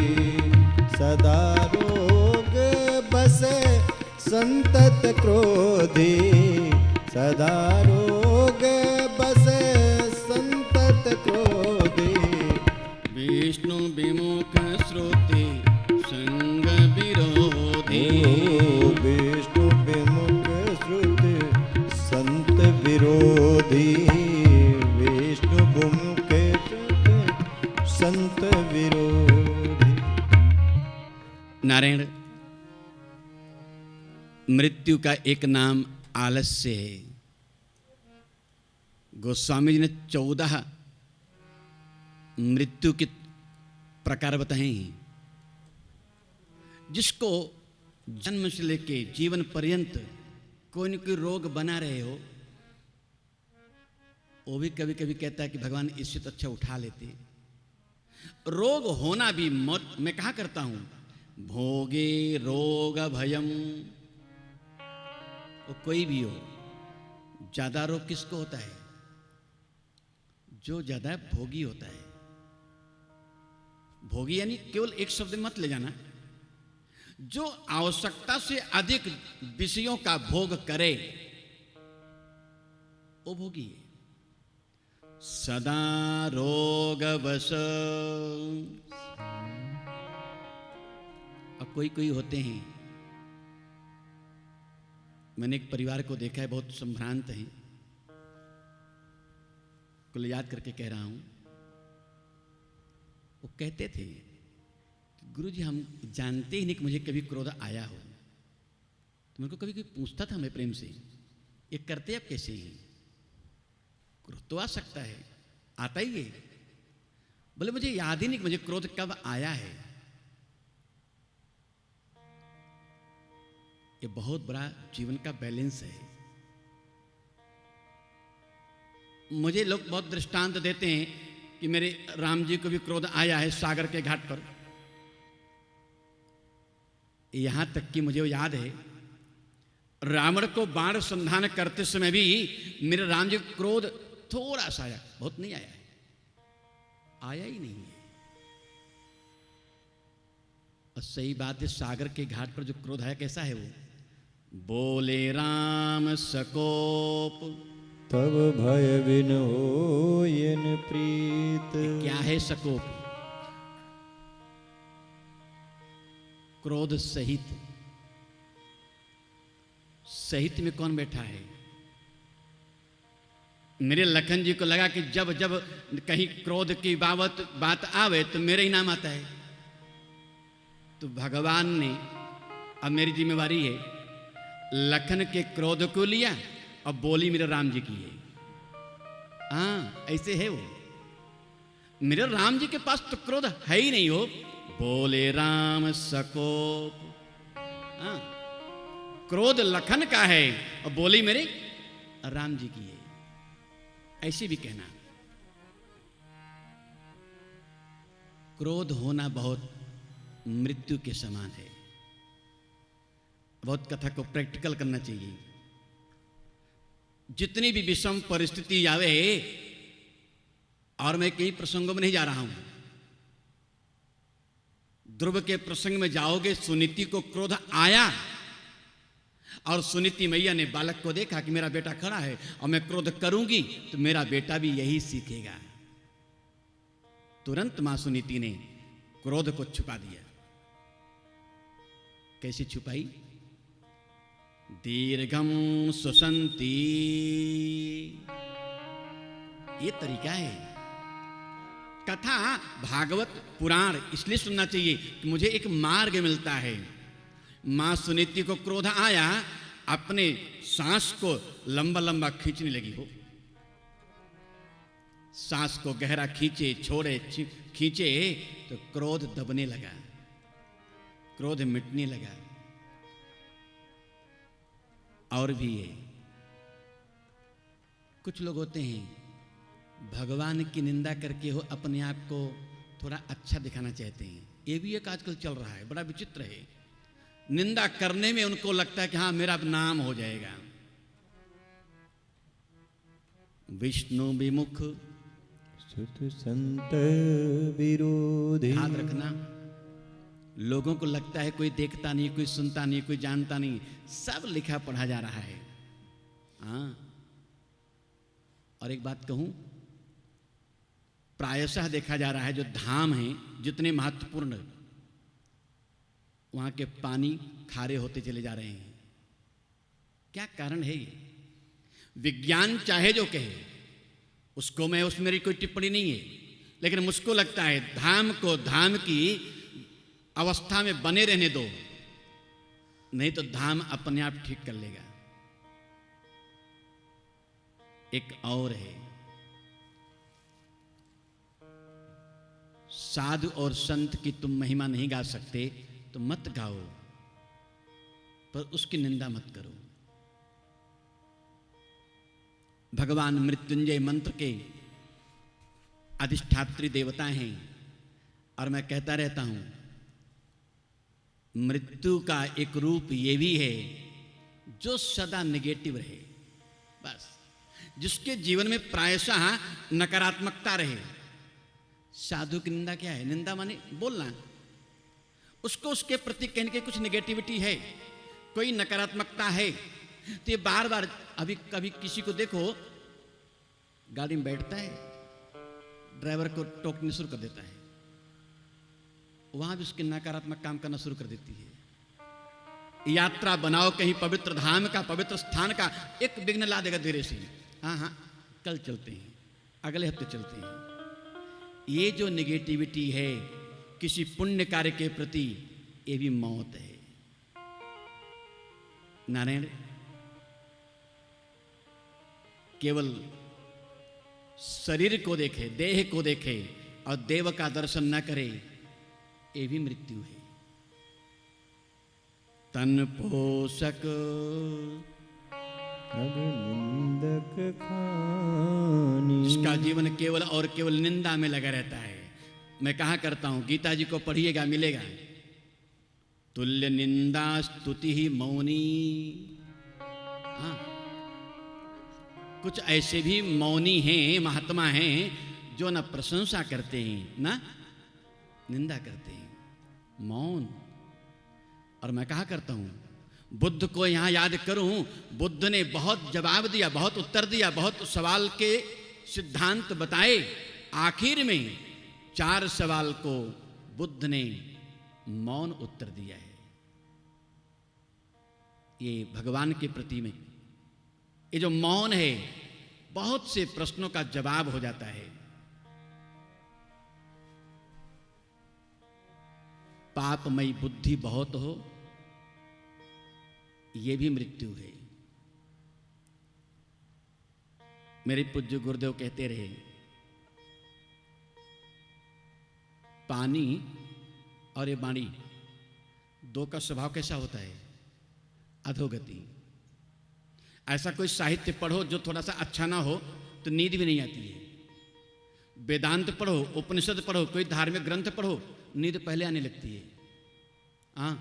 सदा रोग बस संतत क्रोधी, सदा रोग बस संतत क्रोधी। विष्णु विमुख श्रुति संग विरोधी, विष्णु विमुख श्रुति संत विरोधी, विष्णु विमुख श्रुति संत विरोधी। नारायण, मृत्यु का एक नाम आलस्य है। गोस्वामी जी ने 14 मृत्यु के प्रकार बताए हैं। जिसको जन्म से लेके जीवन पर्यंत कोई न कोई रोग बना रहे हो, वो भी कभी कभी कहता है कि भगवान इससे तो अच्छा उठा लेते। रोग होना भी मौत, मैं कहा करता हूं, भोगे रोग भयम। वो कोई भी हो, ज्यादा रोग किसको होता है? जो ज्यादा भोगी होता है। भोगी यानी केवल एक शब्द मत ले जाना, जो आवश्यकता से अधिक विषयों का भोग करे वो भोगी है। सदा रोग बस। अब कोई कोई होते हैं, मैंने एक परिवार को देखा है, बहुत संभ्रांत हैं, कुल याद करके कह रहा हूं। वो कहते थे, गुरुजी हम जानते ही नहीं कि मुझे कभी क्रोध आया हो। तो मेरे को कभी कोई पूछता था मैं प्रेम से, ये करते आप कैसे हैं? क्रोध तो आ सकता है, आता ही है। बोले मुझे याद ही नहीं कि मुझे क्रोध कब आया है। ये बहुत बड़ा जीवन का बैलेंस है। मुझे लोग बहुत दृष्टांत देते हैं कि मेरे राम जी को भी क्रोध आया है सागर के घाट पर। यहां तक कि मुझे वो याद है, रावण को बाण संधान करते समय भी मेरे राम जी को क्रोध थोड़ा सा आया, बहुत नहीं आया, आया ही नहीं है। और सही बात है, सागर के घाट पर जो क्रोध आया कैसा है वो? बोले राम सकोप, तब भय बिन होयन प्रीत। क्या है सकोप? क्रोध सहित। सहित में कौन बैठा है? मेरे लखन जी को लगा कि जब जब कहीं क्रोध की बात आवे तो मेरे ही नाम आता है। तो भगवान ने, अब मेरी जिम्मेवारी है, लखन के क्रोध को लिया और बोली मेरे राम जी की है। हाँ, ऐसे है वो। मेरे राम जी के पास तो क्रोध है ही नहीं हो। बोले राम सकोप। हाँ, क्रोध लखन का है और बोली मेरे राम जी की है, ऐसे भी कहना। क्रोध होना बहुत मृत्यु के समान है। बहुत कथा को प्रैक्टिकल करना चाहिए। जितनी भी विषम परिस्थिति आवे, और मैं कई प्रसंगों में नहीं जा रहा हूं, ध्रुव के प्रसंग में जाओगे, सुनीति को क्रोध आया और सुनीति मैया ने बालक को देखा कि मेरा बेटा खड़ा है और मैं क्रोध करूंगी तो मेरा बेटा भी यही सीखेगा। तुरंत मां सुनीति ने क्रोध को छुपा दिया। कैसे छुपाई? दीर्घम सुसंती, ये तरीका है। कथा भागवत पुराण इसलिए सुनना चाहिए कि मुझे एक मार्ग मिलता है। मां सुनीति को क्रोध आया, अपने सांस को लंबा लंबा खींचने लगी हो। सांस को गहरा खींचे, छोड़े, खींचे तो क्रोध दबने लगा, क्रोध मिटने लगा। और भी है, कुछ लोग होते हैं भगवान की निंदा करके हो अपने आप को थोड़ा अच्छा दिखाना चाहते हैं। ये भी एक आजकल चल रहा है, बड़ा विचित्र है। निंदा करने में उनको लगता है कि हाँ मेरा नाम हो जाएगा। विष्णु विमुख सुत संत विरोधी। याद रखना, लोगों को लगता है कोई देखता नहीं, कोई सुनता नहीं, कोई जानता नहीं, सब लिखा पढ़ा जा रहा है। हाँ, और एक बात कहूं, प्रायशः देखा जा रहा है जो धाम हैं जितने महत्वपूर्ण, वहां के पानी खारे होते चले जा रहे हैं। क्या कारण है ये? विज्ञान चाहे जो कहे, उसको मैं, उसमें मेरी कोई टिप्पणी नहीं है, लेकिन मुझको लगता है धाम को धाम की अवस्था में बने रहने दो, नहीं तो धाम अपने आप ठीक कर लेगा। एक और है, साधु और संत की तुम महिमा नहीं गा सकते तो मत गाओ, पर उसकी निंदा मत करो। भगवान मृत्युंजय मंत्र के अधिष्ठात्री देवता हैं, और मैं कहता रहता हूं मृत्यु का एक रूप ये भी है जो सदा नेगेटिव रहे। बस जिसके जीवन में प्रायशः नकारात्मकता रहे। साधु की निंदा क्या है? निंदा माने बोलना, उसको उसके प्रति कहने के कुछ नेगेटिविटी है, कोई नकारात्मकता है, तो ये बार बार, अभी कभी किसी को देखो गाड़ी में बैठता है, ड्राइवर को टोकने शुरू कर देता है, वहां भी उसके नकारात्मक काम करना शुरू कर देती है। यात्रा बनाओ कहीं पवित्र धाम का, पवित्र स्थान का, एक विघ्न ला देगा धीरे से। हाँ हाँ कल चलते हैं, अगले हफ्ते चलते हैं। ये जो नेगेटिविटी है किसी पुण्य कार्य के प्रति, ये भी मौत है। नारायण केवल शरीर को देखे, देह को देखे और देव का दर्शन न करे, ये भी मृत्यु है। तन पोषक निंदक खानी, इसका जीवन केवल और केवल निंदा में लगा रहता है। मैं कहा करता हूं, गीता जी को पढ़िएगा, मिलेगा। तुल्य निंदा स्तुति ही मौनी, हाँ, कुछ ऐसे भी मौनी हैं, महात्मा हैं जो न प्रशंसा करते हैं ना निंदा करते हैं, मौन। और मैं कहा करता हूं, बुद्ध को यहां याद करूं, बुद्ध ने बहुत जवाब दिया, बहुत उत्तर दिया, बहुत सवाल के सिद्धांत बताए। आखिर में 4 सवाल को बुद्ध ने मौन उत्तर दिया है। ये भगवान के प्रति में ये जो मौन है, बहुत से प्रश्नों का जवाब हो जाता है। पापमयी बुद्धि बहुत हो, यह भी मृत्यु है। मेरे पूज्य गुरुदेव कहते रहे, पानी और ये वाणी, दो का स्वभाव कैसा होता है? अधोगति। ऐसा कोई साहित्य पढ़ो जो थोड़ा सा अच्छा ना हो तो नींद भी नहीं आती है। वेदांत पढ़ो, उपनिषद पढ़ो, कोई धार्मिक ग्रंथ पढ़ो, नींद पहले आने लगती है। हाँ,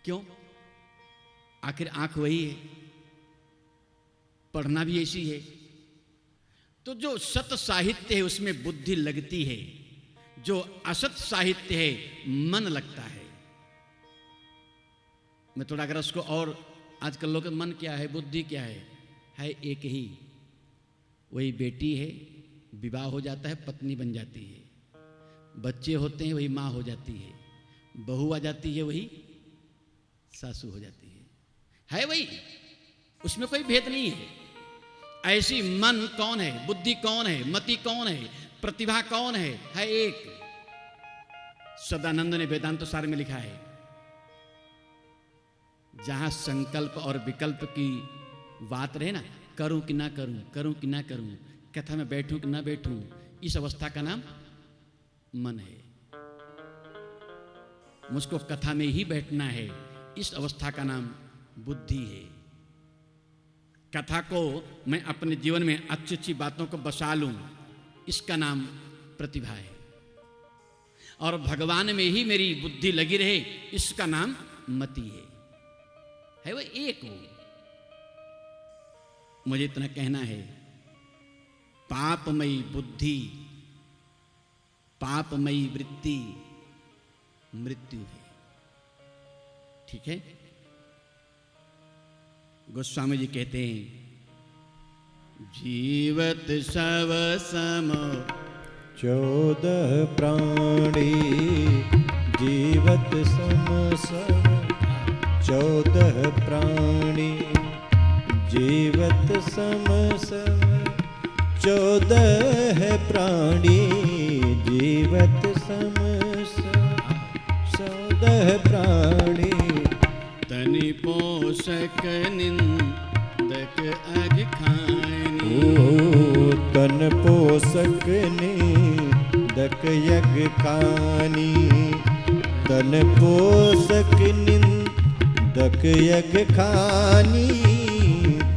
क्यों? आखिर आंख वही है, पढ़ना भी ऐसी है। तो जो सत साहित्य है उसमें बुद्धि लगती है, जो असत साहित्य है मन लगता है। मैं थोड़ा अगर उसको और, आजकल लोग मन क्या है, बुद्धि क्या है एक ही। वही बेटी है, विवाह हो जाता है, पत्नी बन जाती है, बच्चे होते हैं, वही माँ हो जाती है, बहू आ जाती है, वही सासू हो जाती है वही, उसमें कोई भेद नहीं है। ऐसी मन कौन है, बुद्धि कौन है, मति कौन है, प्रतिभा कौन है एक। सदानंद ने वेदांत सार में लिखा है, जहां संकल्प और विकल्प की बात रहे ना, करूं कि ना करूं, करूं कि ना करूं, कथा में बैठूं कि ना बैठूं, इस अवस्था का नाम मन है। मुझको कथा में ही बैठना है, इस अवस्था का नाम बुद्धि है। कथा को मैं अपने जीवन में अच्छी अच्छी बातों को बसा लूं, इसका नाम प्रतिभा है। और भगवान में ही मेरी बुद्धि लगी रहे, इसका नाम मति है वो एक वो। मुझे इतना कहना है, पापमयी बुद्धि, पापमयी वृत्ति मृत्यु है। ठीक है? गोस्वामी जी कहते हैं, जीवत सव सम 14 प्राणी, जीवत सम सम 14 प्राणी, जीवत सम सम 14 प्राणी, जीवत सम सम 14 प्राणी। तनि पोषक निंदक अघ खानी, तन पोषक निंदक यज्ञ खानी, तन पोषक निंदक यज्ञ खानी,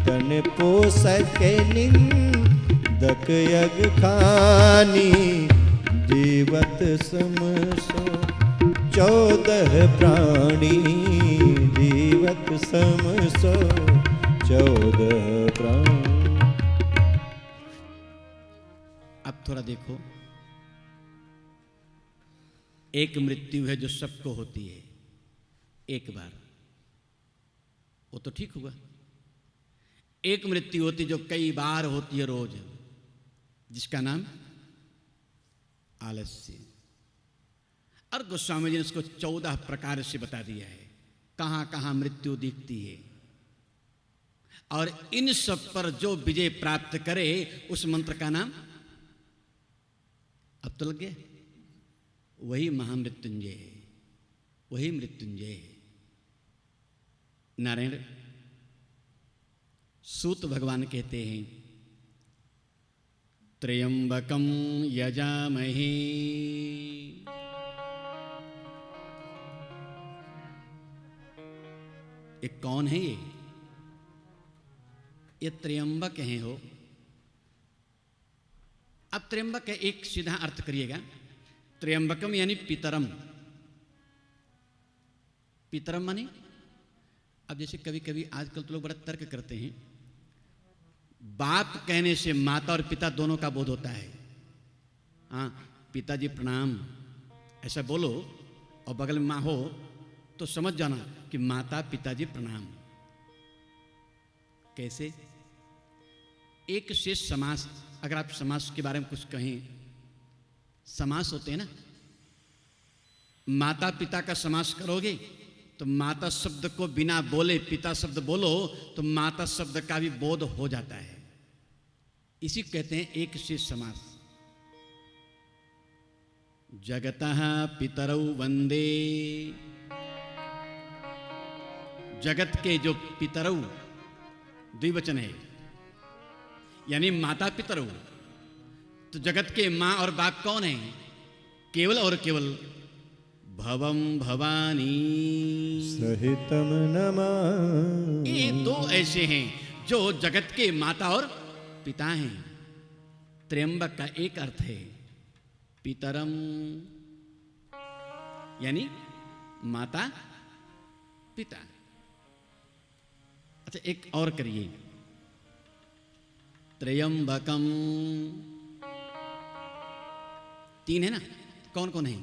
तन पोषक निंदक यज्ञ खानी, जीवत सम सो 14 प्राणी, जीवत सम सो 14 प्राणी। अब थोड़ा देखो, एक मृत्यु है जो सबको होती है एक बार, वो तो ठीक हुआ। एक मृत्यु होती जो कई बार होती है रोज, जिसका नाम आलस्य। और गोस्वामी जी ने इसको 14 प्रकार से बता दिया है, कहां कहां मृत्यु दिखती है। और इन सब पर जो विजय प्राप्त करे उस मंत्र का नाम, अब तो लग गया, वही महामृत्युंजय है, वही मृत्युंजय है। नारायण सूत भगवान कहते हैं, त्र्यंबकम यजामहे, ये कौन है? ये त्र्यंबक हैं हो। अब त्र्यंबक का एक सीधा अर्थ करिएगा, त्र्यंबकम यानी पितरम। पितरम माने अब जैसे कभी कभी आजकल तो लोग बड़ा तर्क करते हैं, बाप कहने से माता और पिता दोनों का बोध होता है। हाँ, पिताजी प्रणाम ऐसा बोलो और बगल में माँ हो तो समझ जाना कि माता पिताजी प्रणाम। कैसे? एक से समास, अगर आप समास के बारे में कुछ कहें, समास होते हैं ना, माता पिता का समास करोगे तो माता शब्द को बिना बोले पिता शब्द बोलो तो माता शब्द का भी बोध हो जाता है। इसी कहते हैं एक से समास। जगतः पितरौ वंदे, जगत के जो पितरौ द्विवचन है, यानी माता पितरौ, तो जगत के मां और बाप कौन है? केवल और केवल भवम भवानी सहितम नमामि। ये दो ऐसे हैं जो जगत के माता और पिता हैं। त्र्यंबक का एक अर्थ है पितरम, यानी माता पिता। अच्छा, एक और करिए, त्र्यंबकम। तीन है ना, कौन कौन है?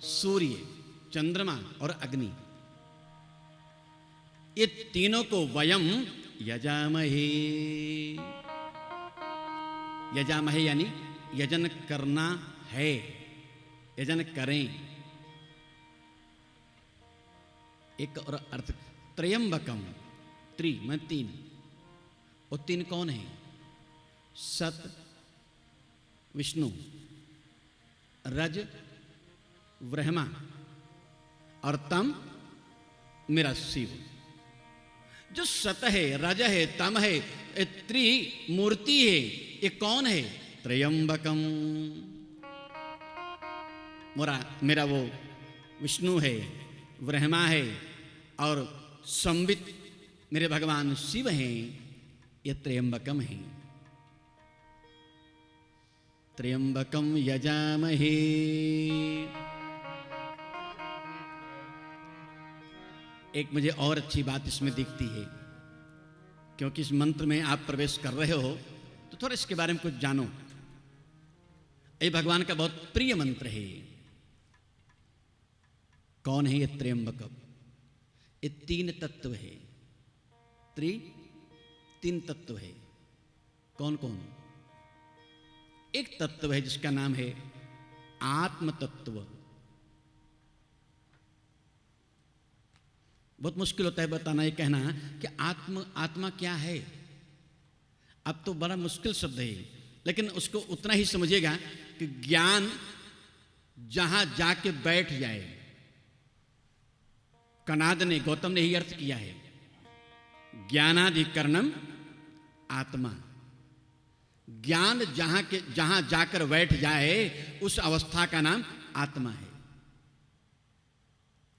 सूर्य, चंद्रमा और अग्नि। ये तीनों को वयम यजामहे, यजामहे यानी यजन करना है, यजन करें। एक और अर्थ त्र्यंबकम, त्रि में तीन, और तीन कौन है? सत विष्णु, रज ब्रह्मा और तम मेरा शिव। जो सत है, रज है, तम है, त्रि मूर्ति है, ये कौन है? त्र्यंबकम। मेरा वो विष्णु है, ब्रह्मा है और संबित मेरे भगवान शिव हैं, ये त्र्यंबकम है। त्र्यंबकम यजामहे। एक मुझे और अच्छी बात इसमें दिखती है, क्योंकि इस मंत्र में आप प्रवेश कर रहे हो तो थोड़ा इसके बारे में कुछ जानो। ये भगवान का बहुत प्रिय मंत्र है। कौन है ये त्र्यंबकम? ये तीन तत्व है। तीन तत्व है। कौन कौन? एक तत्व है जिसका नाम है आत्म तत्व। बहुत मुश्किल होता है बताना, ये कहना कि आत्मा क्या है। अब तो बड़ा मुश्किल शब्द है, लेकिन उसको उतना ही समझिएगा कि ज्ञान जहां जाके बैठ जाए। कनाद ने, गौतम ने ही अर्थ किया है, ज्ञानाधिकरणम आत्मा। ज्ञान जहां जाकर बैठ जाए उस अवस्था का नाम आत्मा है।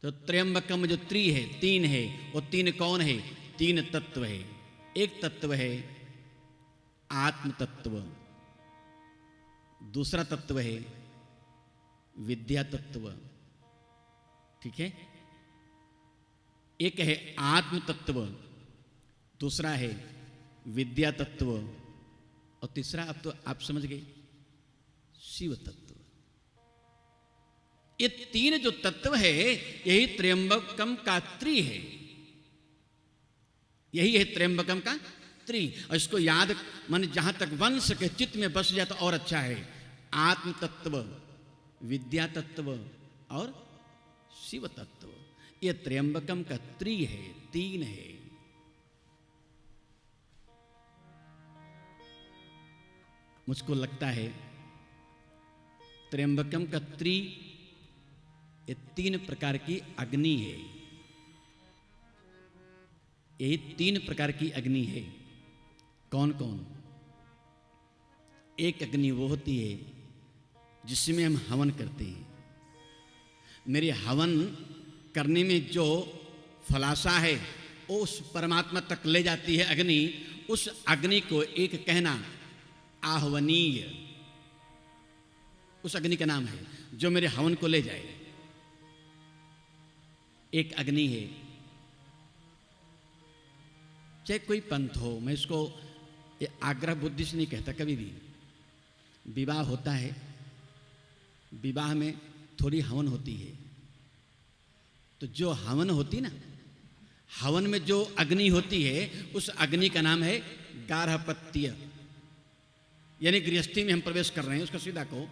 तो त्र्यंबकम जो त्रि है, तीन है, वो तीन कौन है? तीन तत्व है। एक तत्व है आत्म तत्व, दूसरा तत्व है विद्या तत्व। ठीक है, एक है आत्म तत्व, दूसरा है विद्या तत्व, और तीसरा अब तो आप समझ गए, शिव तत्व। ये तीन जो तत्व है यही त्र्यंबकम का त्रि है। यही है त्र्यंबकम का त्रि। और इसको याद मन जहां तक बन सके चित्त में बस जाए तो और अच्छा है। आत्म तत्व, विद्या तत्व और शिव तत्व, ये त्र्यंबकम का त्रि है, तीन है। मुझको लगता है त्र्यंबकम का त्रि, ये तीन प्रकार की अग्नि है। यही तीन प्रकार की अग्नि है। कौन कौन? एक अग्नि वो होती है जिसमें हम हवन करते हैं। मेरे हवन करने में जो फलासा है वो उस परमात्मा तक ले जाती है अग्नि। उस अग्नि को एक कहना आह्वनीय, उस अग्नि का नाम है जो मेरे हवन को ले जाए। एक अग्नि है चाहे कोई पंथ हो, मैं इसको ये आग्रह बुद्धि से नहीं कहता कभी भी। विवाह होता है, विवाह में थोड़ी हवन होती है, तो जो हवन होती ना, हवन में जो अग्नि होती है उस अग्नि का नाम है गार्हपत्य। यानी गृहस्थी में हम प्रवेश कर रहे हैं, उसका सीधा को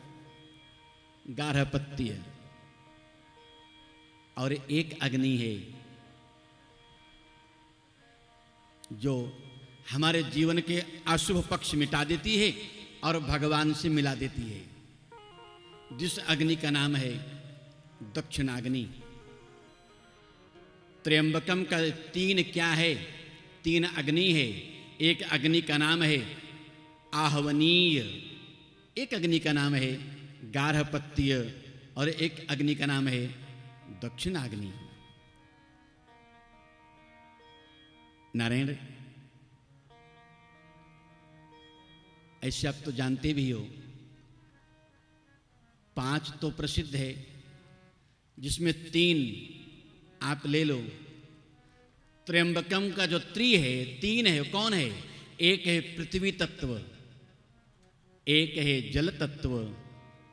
गार्हपत्य। और एक अग्नि है जो हमारे जीवन के अशुभ पक्ष मिटा देती है और भगवान से मिला देती है, जिस अग्नि का नाम है दक्षिणाग्नि। त्र्यंबकम का तीन क्या है? तीन अग्नि है। एक अग्नि का नाम है आहवनीय, एक अग्नि का नाम है गार्हपत्य और एक अग्नि का नाम है दक्षिणाग्नि। नारायण, ऐसे आप तो जानते भी हो, 5 तो प्रसिद्ध है, जिसमें 3 आप ले लो। त्र्यंबकम का जो त्रि है, 3 है, कौन है? एक है पृथ्वी तत्व, एक है जल तत्व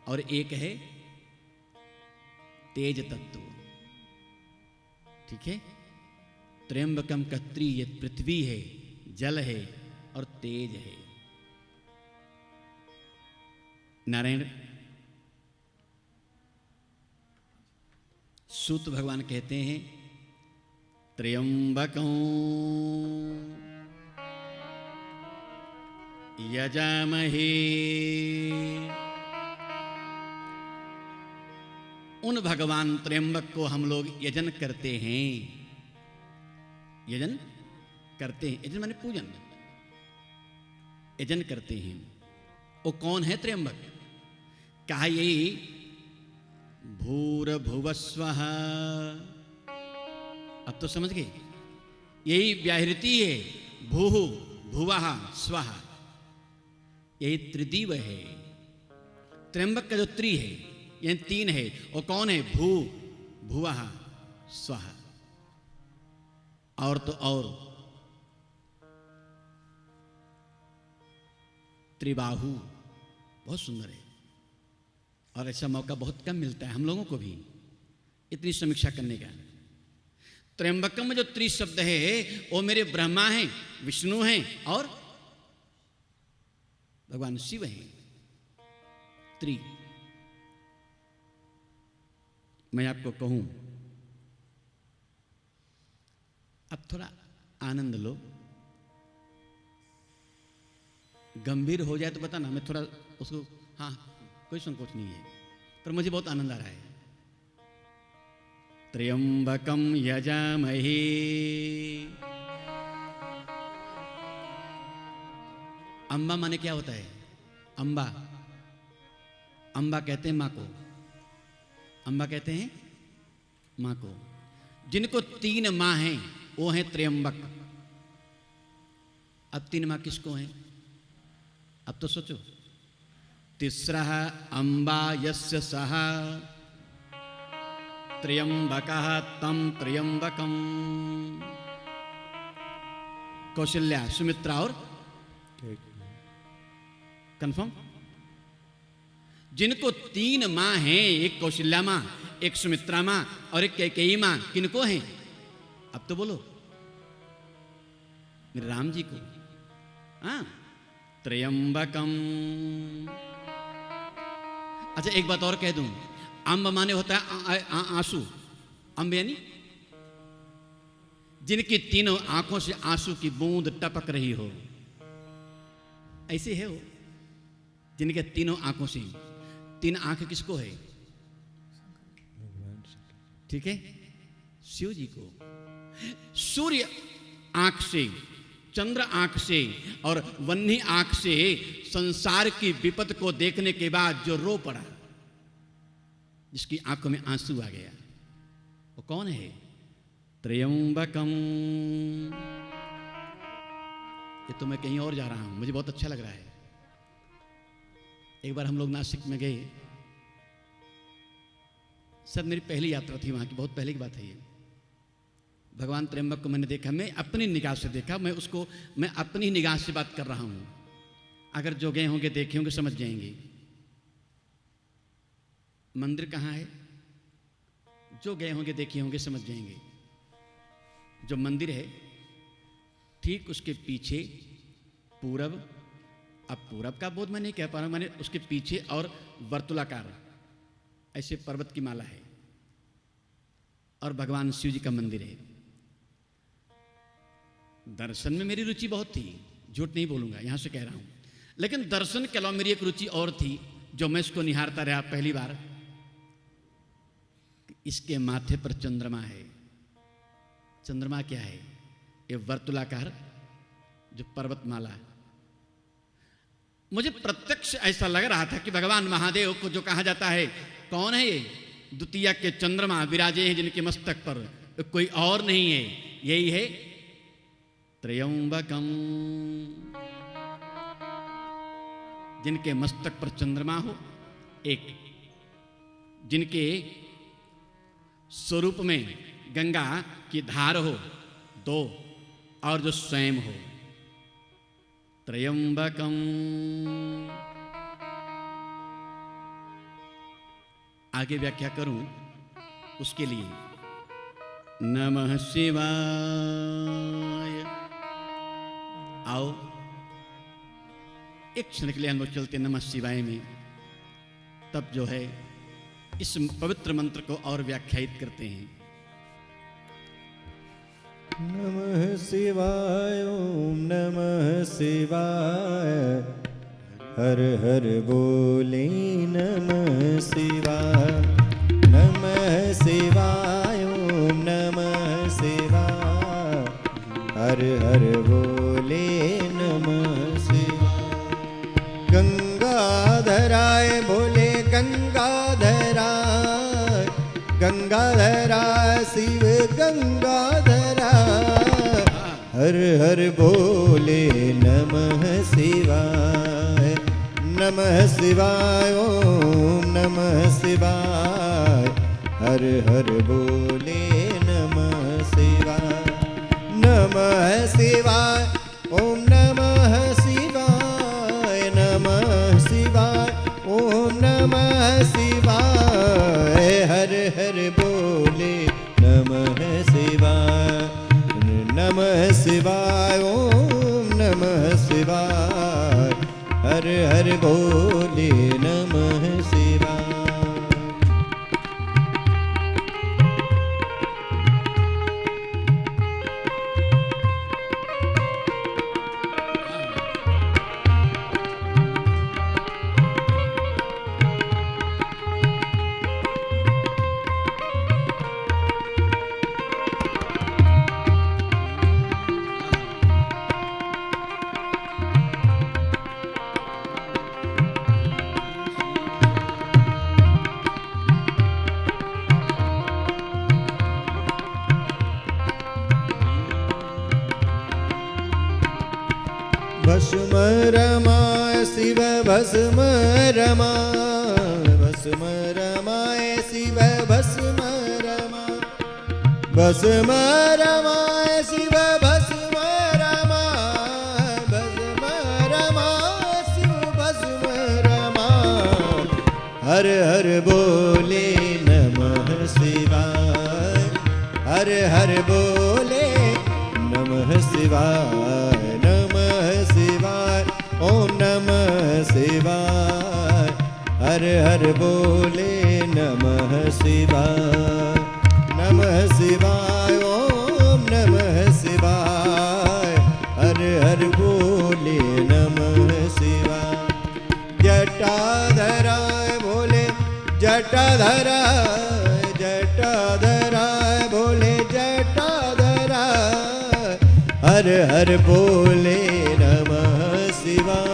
और एक है तेज तत्व। ठीक है? त्र्यंबकम का त्रि, ये पृथ्वी है, जल है और तेज है। नारायण, सूत भगवान कहते हैं त्र्यंबकं यजामहे। उन भगवान त्र्यंबक को हम लोग यजन करते हैं। यजन करते हैं, यजन माने पूजन, यजन करते हैं। वो कौन है त्र्यंबक? कहा यही भूर्भुवस्वः। अब तो समझ गए, यही व्याहृति है। भूः भुवः स्वः, यही त्रिदिव है। त्र्यंबक का जो त्रि है, यह 3 है। वो कौन है? भू भुवः स्वः। और तो और त्रिबाहु, बहुत सुंदर है। और ऐसा मौका बहुत कम मिलता है हम लोगों को भी इतनी समीक्षा करने का। त्र्यंबकम में जो त्रि शब्द है वो मेरे ब्रह्मा हैं, विष्णु हैं और भगवान शिव हैं। त्रि। मैं आपको कहूं, अब थोड़ा आनंद लो। गंभीर हो जाए तो बता ना, मैं थोड़ा उसको, हाँ कोई संकोच नहीं है, पर मुझे बहुत आनंद आ रहा है। त्र्यंबकम यजामहे। अंबा माने क्या होता है? अंबा, अंबा कहते हैं मां को, अंबा कहते हैं मां को। जिनको 3 मां हैं वो हैं त्र्यंबक। अब 3 मां किसको हैं? अब तो सोचो। तिस्रः अंबा यस्य सः त्र्यंबकः तं त्र्यंबकम। कौशल्या, सुमित्रा और कंफर्म। जिनको 3 मां हैं, एक कौशल्या मां, एक सुमित्रा मां और एक कैकेयी मां, किनको हैं? अब तो बोलो। मेरे राम जी को। हाँ, त्र्यंबकम। अच्छा, एक बात और कह दूं, अंब माने होता है आंसू। अंब यानी जिनकी 3 आंखों से आंसू की बूंद टपक रही हो, ऐसे है वो। जिनके 3 आंखों से, 3 आंख किसको है? ठीक है, शिव जी को। सूर्य आंख से, चंद्र आंख से और वन्नी आंख से संसार की विपद को देखने के बाद जो रो पड़ा, जिसकी आंखों में आंसू आ गया, वो कौन है? त्र्यंबकम। ये तो मैं कहीं और जा रहा हूं, मुझे बहुत अच्छा लग रहा है। एक बार हम लोग नासिक में गए, सब मेरी पहली यात्रा थी वहां की, बहुत पहले की बात है ये। भगवान त्र्यंबक को मैंने देखा, मैं अपनी निगाह से देखा, मैं अपनी निगाह से बात कर रहा हूं। अगर जो गए होंगे देखे होंगे समझ जाएंगे। मंदिर कहाँ है? जो गए होंगे देखे होंगे समझ जाएंगे। जो मंदिर है ठीक उसके पीछे पूरब, अब पूरब का बोध मैं नहीं कह पा रहा हूं, मैंने उसके पीछे और वर्तुलाकार ऐसे पर्वत की माला है और भगवान शिव जी का मंदिर है। दर्शन में मेरी रुचि बहुत थी, झूठ नहीं बोलूंगा, यहां से कह रहा हूं। लेकिन दर्शन के अलावा मेरी एक रुचि और थी जो मैं इसको निहारता रहा पहली बार, इसके माथे पर चंद्रमा है। चंद्रमा क्या है? ये वर्तुलाकार जो पर्वतमाला। मुझे प्रत्यक्ष ऐसा लग रहा था कि भगवान महादेव को जो कहा जाता है, कौन है ये? द्वितीया के चंद्रमा विराजे हैं जिनके मस्तक पर, कोई और नहीं है, यही है त्र्यंबकम। जिनके मस्तक पर चंद्रमा हो एक, जिनके स्वरूप में गंगा की धार हो दो, और जो स्वयं हो त्र्यंबकम। आगे व्याख्या करूं उसके लिए नमः शिवाय। आओ एक क्षण के लिए हम लोग चलते नमः शिवाय में, तब जो है इस पवित्र मंत्र को और व्याख्यायित करते हैं। नमः शिवाय ओम नमः शिवाय, हर हर बोले नमः शिवाय। नमः शिवाय ओम नमः शिवाय, हर हर बोले नमः शिवाय। गंगाधराय बोले गंगाधराय, गंगाधराय शिव गंगाधरा, हर हर बोले नमः शिवाय। नमः शिवाय ओम नमः शिवाय, हर हर बोले नमः शिवाय। नमः शिवाय ओम नमः शिवाय, नमः शिवाय ओम नमः शिवाय, हर हर बोले नमः शिवाय। नमः शिवाय ओम नमः शिवाय, हर हर बोले नमः शिवाय। भस्म रमाय शिव भस्म रमाय, भस्म रमाय शिव भस्म रमाय। भस्म रमाय शिव भस्म रमाय, भस्म रमाय शिव भस्म रमाय, हर हर बोले नमः शिवाय। हर हर बोले नमः शिवाय। नमः शिवाय ओम नमः शिवाय, हर हर बोले नमः शिवाय। नमः शिवाय ओम नमः शिवाय, हर हर बोले नमः शिवाय। जटाधराय बोले जटाधराय, जटाधराय बोले जटाधराय, हर हर बोले नमः शिवाय।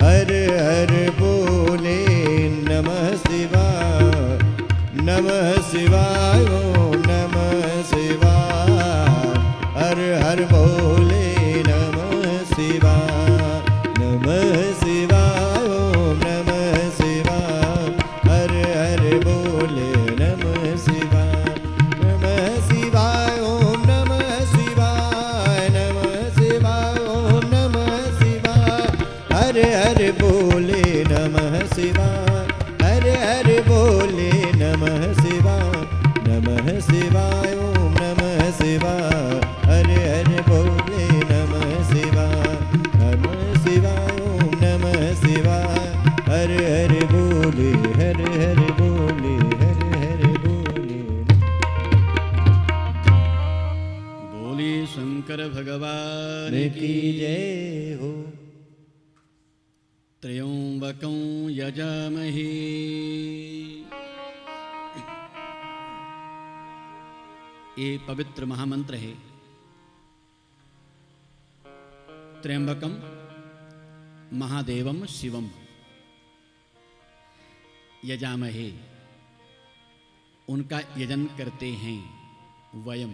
हर हर बोले नमः शिवाय। नमः शिवाय ओम नमः शिवाय, हर हर बोले नमः शिवाय। नमः शिवाय ओम नमः शिवाय, हर हर बोले नमः शिवाय। नमः शिवाय ओम शिवाय हरे हरे बोले नमः शिवाय नमः शिवाय ओम नमः शिवाय हरे हरे बोले नमः शिवाय ओम नमः शिवाय हरे हरे बोले हरे हरे बोले हरे हरे बोले। बोले शंकर भगवान की जय हो। त्र्यंबकं यजामहे ये पवित्र महामंत्र है। त्र्यंबकम महादेवम शिवम यजामहे, उनका यजन करते हैं वयम।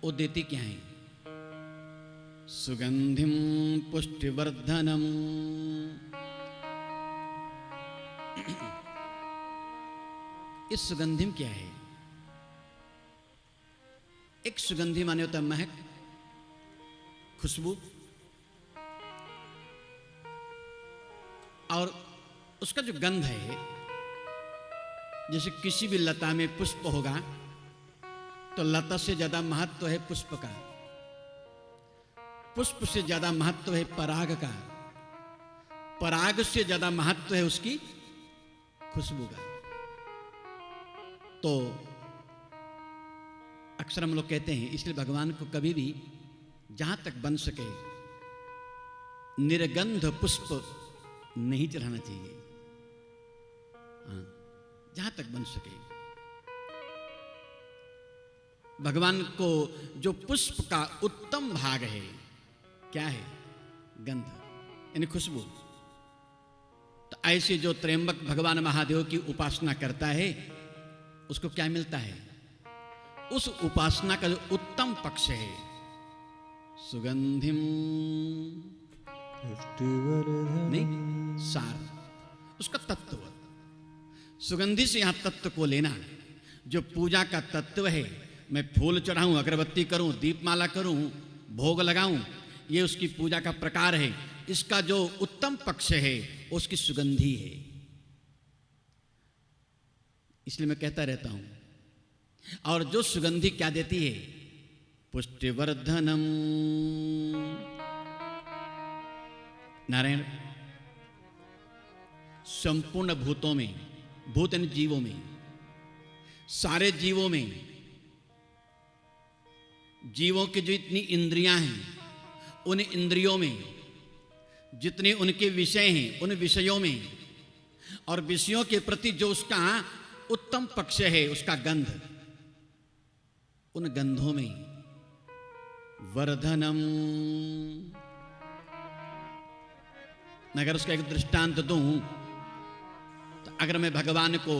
वो देती क्या है? सुगंधिम पुष्टिवर्धनम। इस सुगंधिम क्या है? एक सुगंधि माने होता है महक, खुशबू, और उसका जो गंध है, जैसे किसी भी लता में पुष्प होगा तो लता से ज्यादा महत्व है पुष्प का, पुष्प से ज्यादा महत्व है पराग का, पराग से ज्यादा महत्व है उसकी खुशबू का। तो अक्सर हम लोग कहते हैं, इसलिए भगवान को कभी भी जहां तक बन सके निर्गंध पुष्प नहीं चढ़ाना चाहिए। हाँ, जहां तक बन सके भगवान को जो पुष्प का उत्तम भाग है क्या है? गंध, यानी खुशबू। तो ऐसे जो त्र्यंबक भगवान महादेव की उपासना करता है उसको क्या मिलता है? उस उपासना का जो उत्तम पक्ष है, सुगंधिम नहीं, सार, उसका तत्व। सुगंधि से यहां तत्व को लेना। जो पूजा का तत्व है, मैं फूल चढ़ाऊं, अगरबत्ती करूं, दीपमाला करूं, भोग लगाऊं, ये उसकी पूजा का प्रकार है। इसका जो उत्तम पक्ष है उसकी सुगंधि है। इसलिए मैं कहता रहता हूं। और जो सुगंधि क्या देती है? पुष्टिवर्धनम। नारायण संपूर्ण भूतों में, भूत यानी जीवों में, सारे जीवों में, जीवों की जो इतनी इंद्रियां हैं, उन इंद्रियों में जितने उनके विषय हैं, उन विषयों में और विषयों के प्रति जो उसका उत्तम पक्ष है, उसका गंध, उन गंधों में वर्धनम। मैं अगर उसका एक दृष्टांत दूं तो अगर मैं भगवान को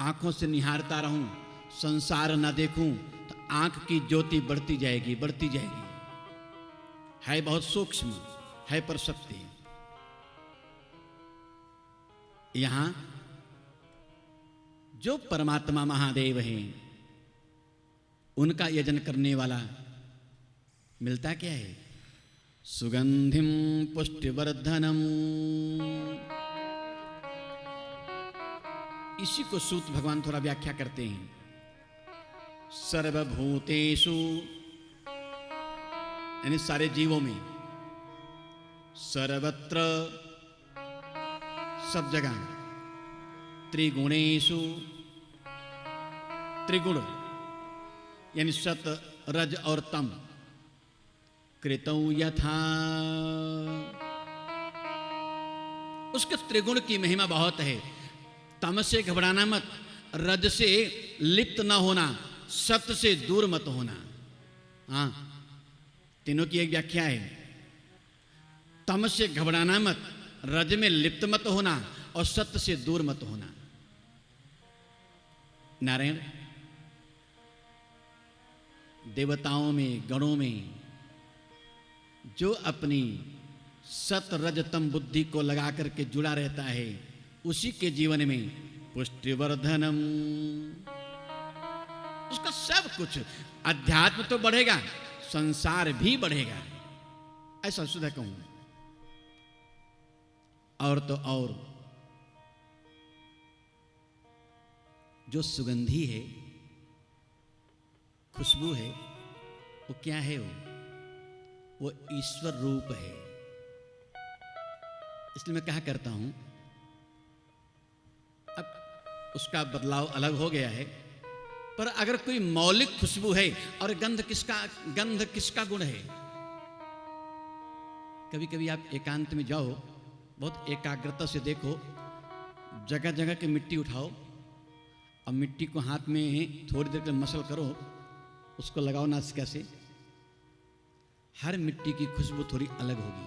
आंखों से निहारता रहूं, संसार न देखूं, तो आंख की ज्योति बढ़ती जाएगी, बढ़ती जाएगी। है बहुत सूक्ष्म, है पर सत्य। यहां जो परमात्मा महादेव हैं, उनका यजन करने वाला मिलता क्या है? सुगंधिम पुष्टिवर्धनम। इसी को सूत भगवान थोड़ा व्याख्या करते हैं। सर्वभूतेषु यानी सारे जीवों में, सर्वत्र सब जगह, त्रिगुणेषु, त्रिगुण यानी सत, रज और तम, कृतौ यथा। उसके त्रिगुण की महिमा बहुत है। तम से घबराना मत, रज से लिप्त न होना, सत से दूर मत होना। हाँ, तीनों की एक व्याख्या है। तम से घबराना मत, रज में लिप्त मत होना और सत्य से दूर मत होना। नारायण देवताओं में, गणों में जो अपनी सत रज तम बुद्धि को लगा करके जुड़ा रहता है, उसी के जीवन में पुष्टिवर्धनम। उसका सब कुछ, अध्यात्म तो बढ़ेगा, संसार भी बढ़ेगा। ऐसा सुधा कहूं। और तो और जो सुगंधी है, खुशबू है, वो क्या है? वो ईश्वर रूप है। इसलिए मैं कहा करता हूं, अब उसका बदलाव अलग हो गया है, पर अगर कोई मौलिक खुशबू है, और गंध किसका गुण है? कभी कभी आप एकांत में जाओ, बहुत एकाग्रता से देखो, जगह जगह की मिट्टी उठाओ और मिट्टी को हाथ में थोड़ी देर के मसल करो, उसको लगाओ नासिका से, हर मिट्टी की खुशबू थोड़ी अलग होगी।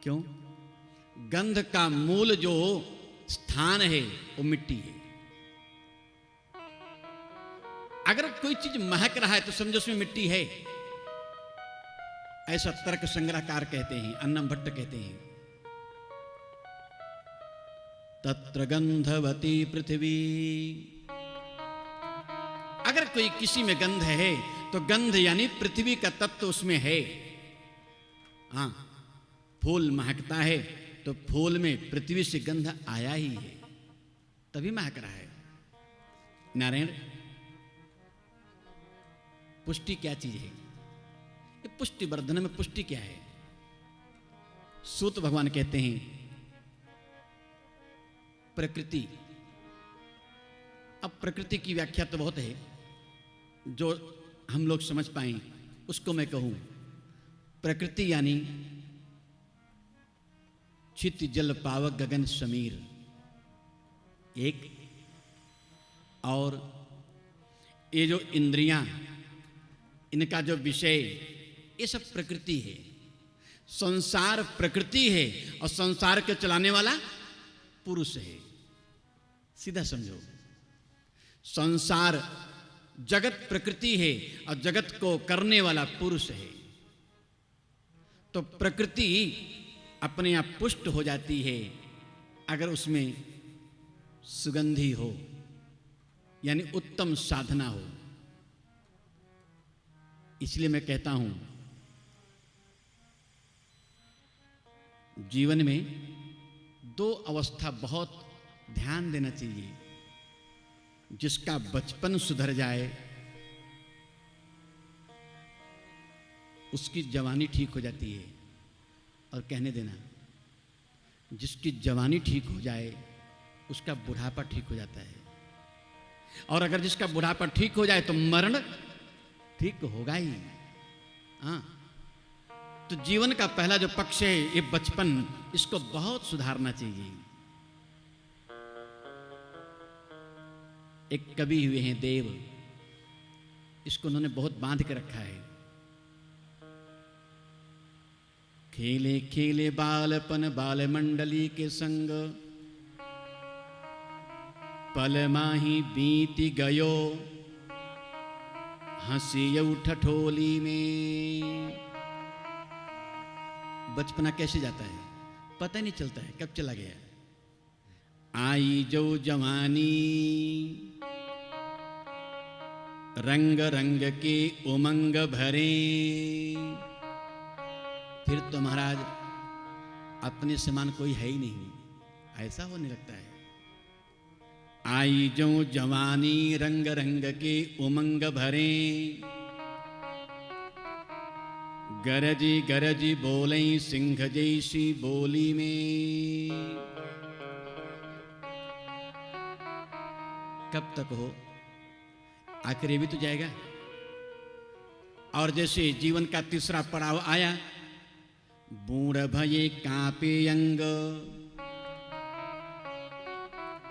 क्यों? गंध का मूल जो स्थान है वो मिट्टी है। अगर कोई चीज महक रहा है तो समझो उसमें मिट्टी है। ऐसा तर्क संग्रहकार कहते हैं, अन्नम भट्ट कहते हैं। तत्र गंधवती पृथ्वी, अगर कोई किसी में गंध है तो गंध यानी पृथ्वी का तत्व उसमें है। हाँ, फूल महकता है तो फूल में पृथ्वी से गंध आया ही है, तभी महक रहा है। नारायण, पुष्टि क्या चीज है? ये पुष्टि वर्धन में पुष्टि क्या है? सूत भगवान कहते हैं प्रकृति। अब प्रकृति की व्याख्या तो बहुत है, जो हम लोग समझ पाए उसको मैं कहूं। प्रकृति यानी चित जल पावक गगन समीर एक, और ये जो इंद्रियां, इनका जो विषय, ये सब प्रकृति है। संसार प्रकृति है और संसार के चलाने वाला पुरुष है। सीधा समझो, संसार जगत प्रकृति है और जगत को करने वाला पुरुष है। तो प्रकृति अपने आप पुष्ट हो जाती है अगर उसमें सुगंधी हो, यानी उत्तम साधना हो। इसलिए मैं कहता हूं, जीवन में दो अवस्था बहुत ध्यान देना चाहिए। जिसका बचपन सुधर जाए उसकी जवानी ठीक हो जाती है, और कहने देना, जिसकी जवानी ठीक हो जाए उसका बुढ़ापा ठीक हो जाता है, और अगर जिसका बुढ़ापा ठीक हो जाए तो मरण ठीक होगा ही। हाँ, तो जीवन का पहला जो पक्ष है ये बचपन, इसको बहुत सुधारना चाहिए। एक कवि हुए हैं देव, इसको उन्होंने बहुत बांध के रखा है। खेले खेले बालपन बाल मंडली के संग, पल माही बीती गयो हंसी ठठोली में। बचपना कैसे जाता है पता ही नहीं चलता है, कब चला गया। आई जो जवानी रंग रंग के उमंग भरे, फिर तो महाराज अपने समान कोई है ही नहीं, ऐसा होने लगता है। आई जो जवानी रंग रंग के उमंग भरे, गरजी गरजी बोले सिंह जैसी बोली में। कब तक हो, आखिर ये भी तो जाएगा। और जैसे जीवन का तीसरा पड़ाव आया, बूढ़ भये कांपे अंग।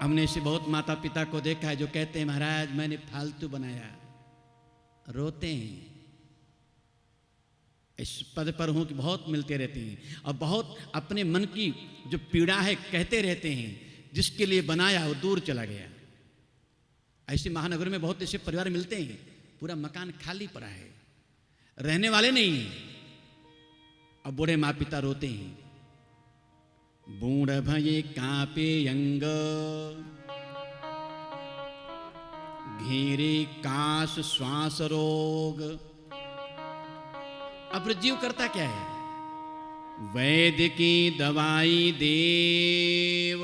हमने ऐसे बहुत माता पिता को देखा है जो कहते हैं महाराज मैंने फालतू बनाया, रोते हैं। इस पद पर हूं कि बहुत मिलते रहते हैं और बहुत अपने मन की जो पीड़ा है कहते रहते हैं, जिसके लिए बनाया वो दूर चला गया। ऐसे महानगर में बहुत ऐसे परिवार मिलते हैं, पूरा मकान खाली पड़ा है, रहने वाले नहीं हैं, अब बूढ़े माँ पिता रोते हैं। बूढ़ भये कांपे अंग, घेरे काश श्वास रोग। अब फिर जीव करता क्या है? वैद्य की दवाई देव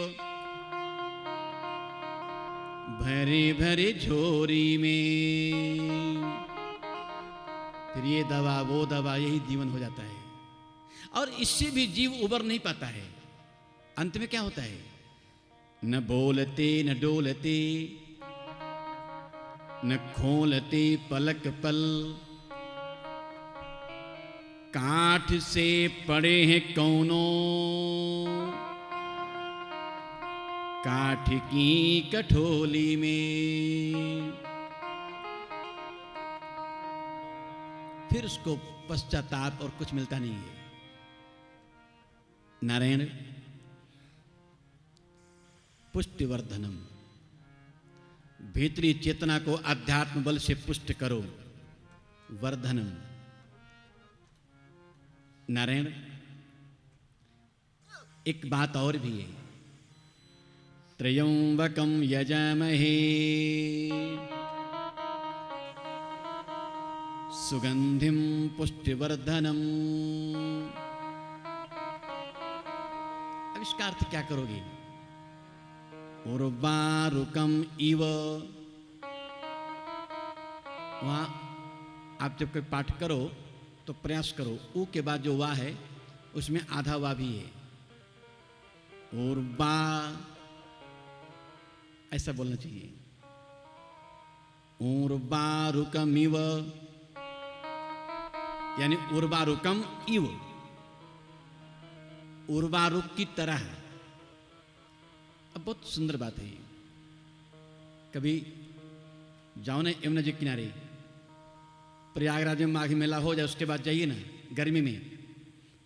भरे भरे झोरी में। फिर ये दवा वो दवा, यही जीवन हो जाता है। और इससे भी जीव उबर नहीं पाता है। अंत में क्या होता है? न बोलते न डोलते, न खोलते पलक पल, काठ से पड़े हैं कौनो, काठ की कठोली में। फिर उसको पश्चाताप और कुछ मिलता नहीं है। नारायण पुष्टिवर्धनम, भीतरी चेतना को आध्यात्म बल से पुष्ट करो। वर्धनम, नारायण एक बात और भी है। त्र्यंबकम यजामहे सुगंधिम पुष्टिवर्धनम। अब इसका अर्थ क्या करोगे? उर्वारुकम इव, वहां आप जब कोई पाठ करो तो प्रयास करो, ऊ के बाद जो वा है उसमें आधा वा भी है। उर्वा ऐसा बोलना चाहिए। उर्वारुकमिव यानी उर्वारुकम इव, उर्वारुक की तरह। अब बहुत सुंदर बात है। कभी जाओ ना यमुना जी किनारे, प्रयागराज में माघी मेला हो जाए, उसके बाद जाइए ना गर्मी में,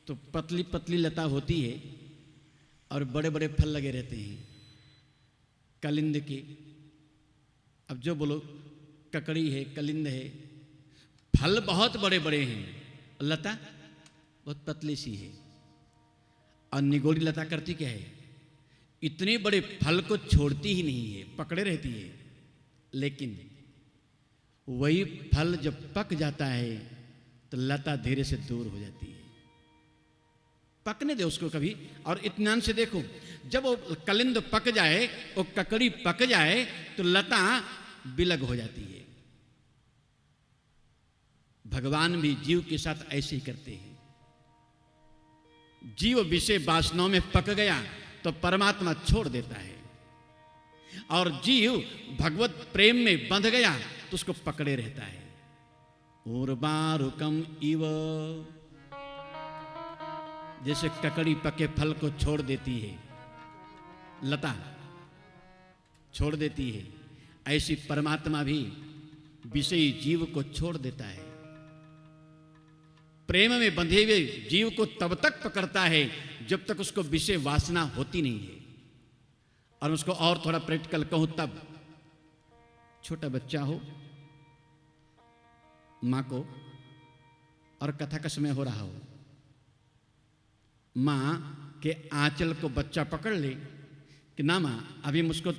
तो पतली पतली लता होती है और बड़े बड़े फल लगे रहते हैं कलिंद के। अब जो बोलो, ककड़ी है, कलिंद है, फल बहुत बड़े बड़े हैं, लता बहुत पतली सी है। और निगोड़ी लता करती क्या है? इतने बड़े फल को छोड़ती ही नहीं है, पकड़े रहती है। लेकिन वही फल जब पक जाता है तो लता धीरे से दूर हो जाती है। पकने दे उसको कभी, और इत्मीनान से देखो। जब वो कलिंद पक जाए, वो ककड़ी पक जाए, तो लता बिलग हो जाती है। भगवान भी जीव के साथ ऐसे ही करते हैं। जीव विषय वासनाओं में पक गया तो परमात्मा छोड़ देता है, और जीव भगवत प्रेम में बंध गया तो उसको पकड़े रहता है। उर्वारुकम इव, जैसे ककड़ी पके फल को छोड़ देती है, लता छोड़ देती है, ऐसी परमात्मा भी विषयी जीव को छोड़ देता है। प्रेम में बंधे हुए जीव को तब तक पकड़ता है जब तक उसको विषय वासना होती नहीं है। और उसको और थोड़ा प्रैक्टिकल कहूं तब, छोटा बच्चा हो, मां को, और कथा का समय हो रहा हो, मां के आंचल को बच्चा पकड़ ले कि ना मां अभी मुझको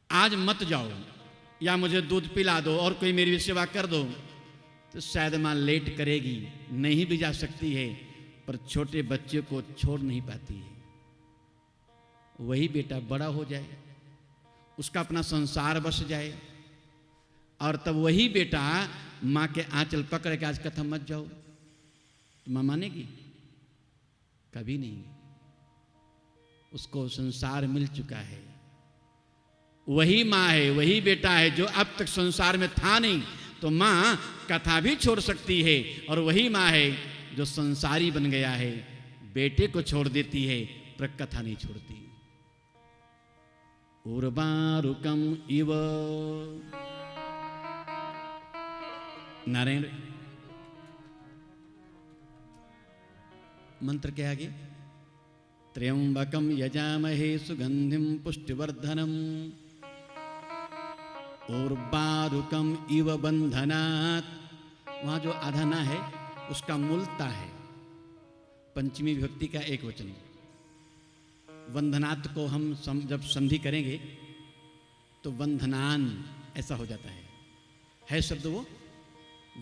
आज मत जाओ, या मुझे दूध पिला दो और कोई मेरी सेवा कर दो, तो शायद मां लेट करेगी, नहीं भी जा सकती है, पर छोटे बच्चे को छोड़ नहीं पाती है। वही बेटा बड़ा हो जाए, उसका अपना संसार बस जाए, और तब वही बेटा मां के आंचल पकड़ के आज कथा मत जाओ, तो मां मानेगी? कभी नहीं। उसको संसार मिल चुका है। वही मां है, वही बेटा है जो अब तक संसार में था नहीं, तो मां कथा भी छोड़ सकती है। और वही मां है जो संसारी बन गया है, बेटे को छोड़ देती है पर कथा नहीं छोड़ती। उर्वारुकम इव, नारायण मंत्र के आगे, त्र्यंबकम यजामहे सुगंधिम पुष्टिवर्धनम, उर्वारुकम इव बंधनात्। वहां जो आधा ना है उसका मूलता है पंचमी विभक्ति का एक वचन। वंधनात् को हम जब संधि करेंगे तो वंधनान ऐसा हो जाता है शब्द वो,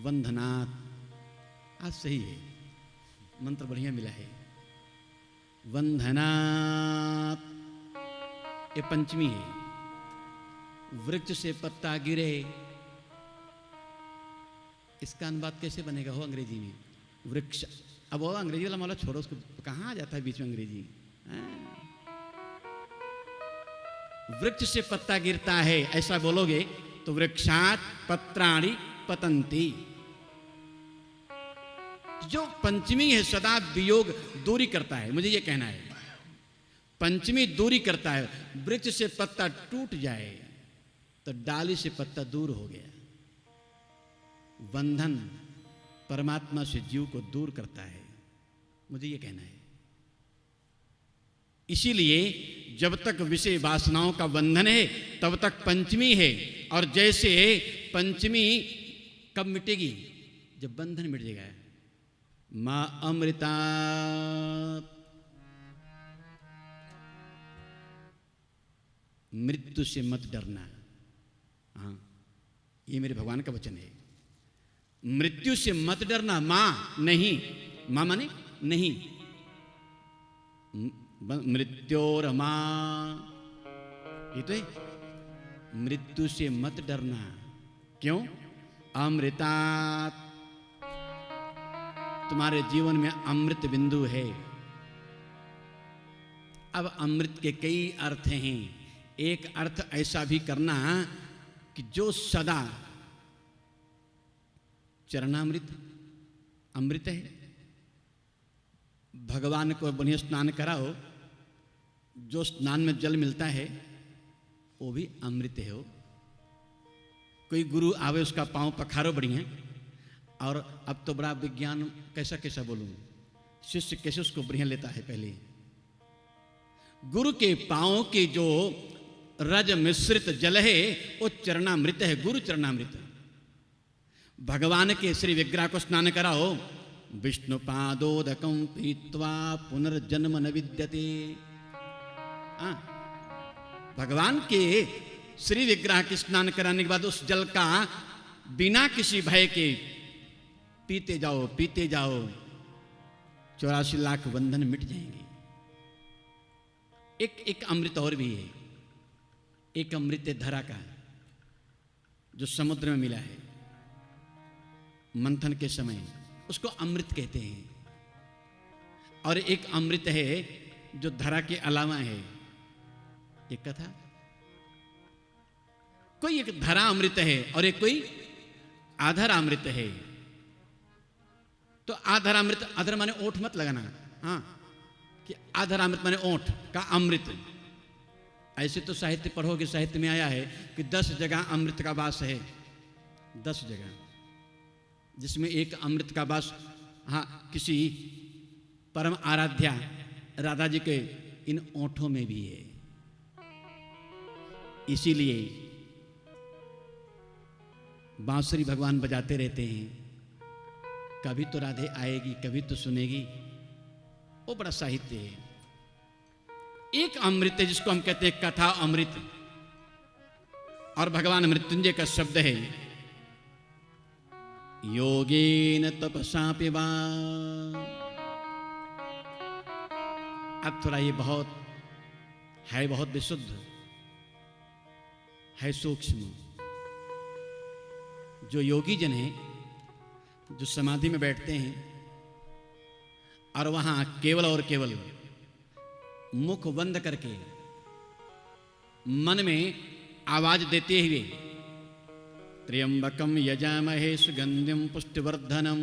वंधनात्। आज सही है, मंत्र बढ़िया मिला है। वंदनात्, ये पंचमी है। वृक्ष से पत्ता गिरे, इसका अनुवाद कैसे बनेगा हो अंग्रेजी में? वृक्ष। अब वो अंग्रेजी वाला मामला छोड़ो, उसको कहाँ आ जाता है बीच में अंग्रेजी। वृक्ष से पत्ता गिरता है ऐसा बोलोगे तो वृक्षात् पत्राणि पतंती। जो पंचमी है सदा वियोग दूरी करता है, मुझे ये कहना है। पंचमी दूरी करता है। वृक्ष से पत्ता टूट जाए तो डाली से पत्ता दूर हो गया। बंधन परमात्मा से जीव को दूर करता है, मुझे ये कहना है। इसीलिए जब तक विषय वासनाओं का बंधन है तब तक पंचमी है। और जैसे पंचमी कब मिटेगी? जब बंधन मिट जाएगा। मां अमृता, मृत्यु से मत डरना। हाँ, ये मेरे भगवान का वचन है। मृत्यु से मत डरना। मां नहीं, मां माने नहीं। मृत्योर मां, ये तो है। मृत्यु से मत डरना। क्यों? अमृतात्, तुम्हारे जीवन में अमृत बिंदु है। अब अमृत के कई अर्थ हैं। एक अर्थ ऐसा भी करना कि जो सदा चरणामृत अमृत है। भगवान को बढ़िया स्नान कराओ, जो स्नान में जल मिलता है वो भी अमृत है। हो कोई गुरु आवे, उसका पांव पखारो बढ़िया। और अब तो बड़ा विज्ञान, कैसा कैसा बोलूं, शिष्य कैसे उसको बढ़िया लेता है। पहले गुरु के पांव के जो रज मिश्रित जल है वो चरणामृत है, गुरु चरणामृत। भगवान के श्री विग्रह को स्नान कराओ, विष्णु पादोदकं पीत्वा पुनर्जन्म न विद्यते। भगवान के श्री विग्रह के स्नान कराने के बाद उस जल का बिना किसी भय के पीते जाओ, पीते जाओ, 84 लाख बंधन मिट जाएंगे। एक अमृत और भी है। एक अमृत है धरा का, जो समुद्र में मिला है मंथन के समय, उसको अमृत कहते हैं। और एक अमृत है जो धरा के अलावा है। एक कथा, कोई एक धरा अमृत है और एक कोई आधर अमृत है। तो आधर अमृत, आधर माने ओठ मत लगाना, हाँ, कि आधर अमृत माने ओठ का अमृत। ऐसे तो साहित्य पढ़ोगे, साहित्य में आया है कि 10 जगह अमृत का वास है। 10 जगह, जिसमें एक अमृत का वास, हाँ, किसी परम आराध्या राधा जी के इन ओठों में भी है। इसीलिए बांसुरी भगवान बजाते रहते हैं, कभी तो राधे आएगी, कभी तो सुनेगी। वो बड़ा साहित्य है। एक अमृत है जिसको हम कहते हैं कथा अमृत। और भगवान मृत्युंजय का शब्द है, योगेन तपसा पिबा। अब थोड़ा ये बहुत है, बहुत विशुद्ध है, सूक्ष्म। जो योगी जन हैं, जो समाधि में बैठते हैं और वहां केवल और केवल मुख बंद करके मन में आवाज देते हुए त्र्यंबकम यजामहे सुगंधिम पुष्टिवर्धनम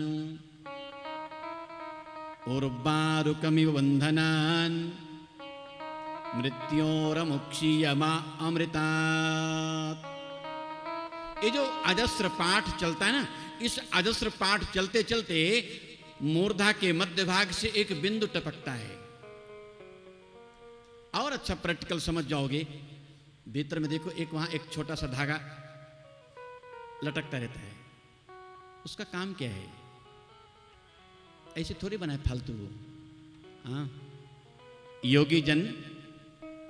उर्वारुकमिव बंधनान् मृत्योरमुक्षीयमा अमृतात्। ये जो अजस्र पाठ चलता है ना, इस अजस्र पाठ चलते चलते मूर्धा के मध्य भाग से एक बिंदु टपकता है। और अच्छा प्रैक्टिकल समझ जाओगे, भीतर में देखो, एक वहां एक छोटा सा धागा लटकता रहता है। उसका काम क्या है? ऐसे थोड़ी बनाए फालतू। हाँ, योगी जन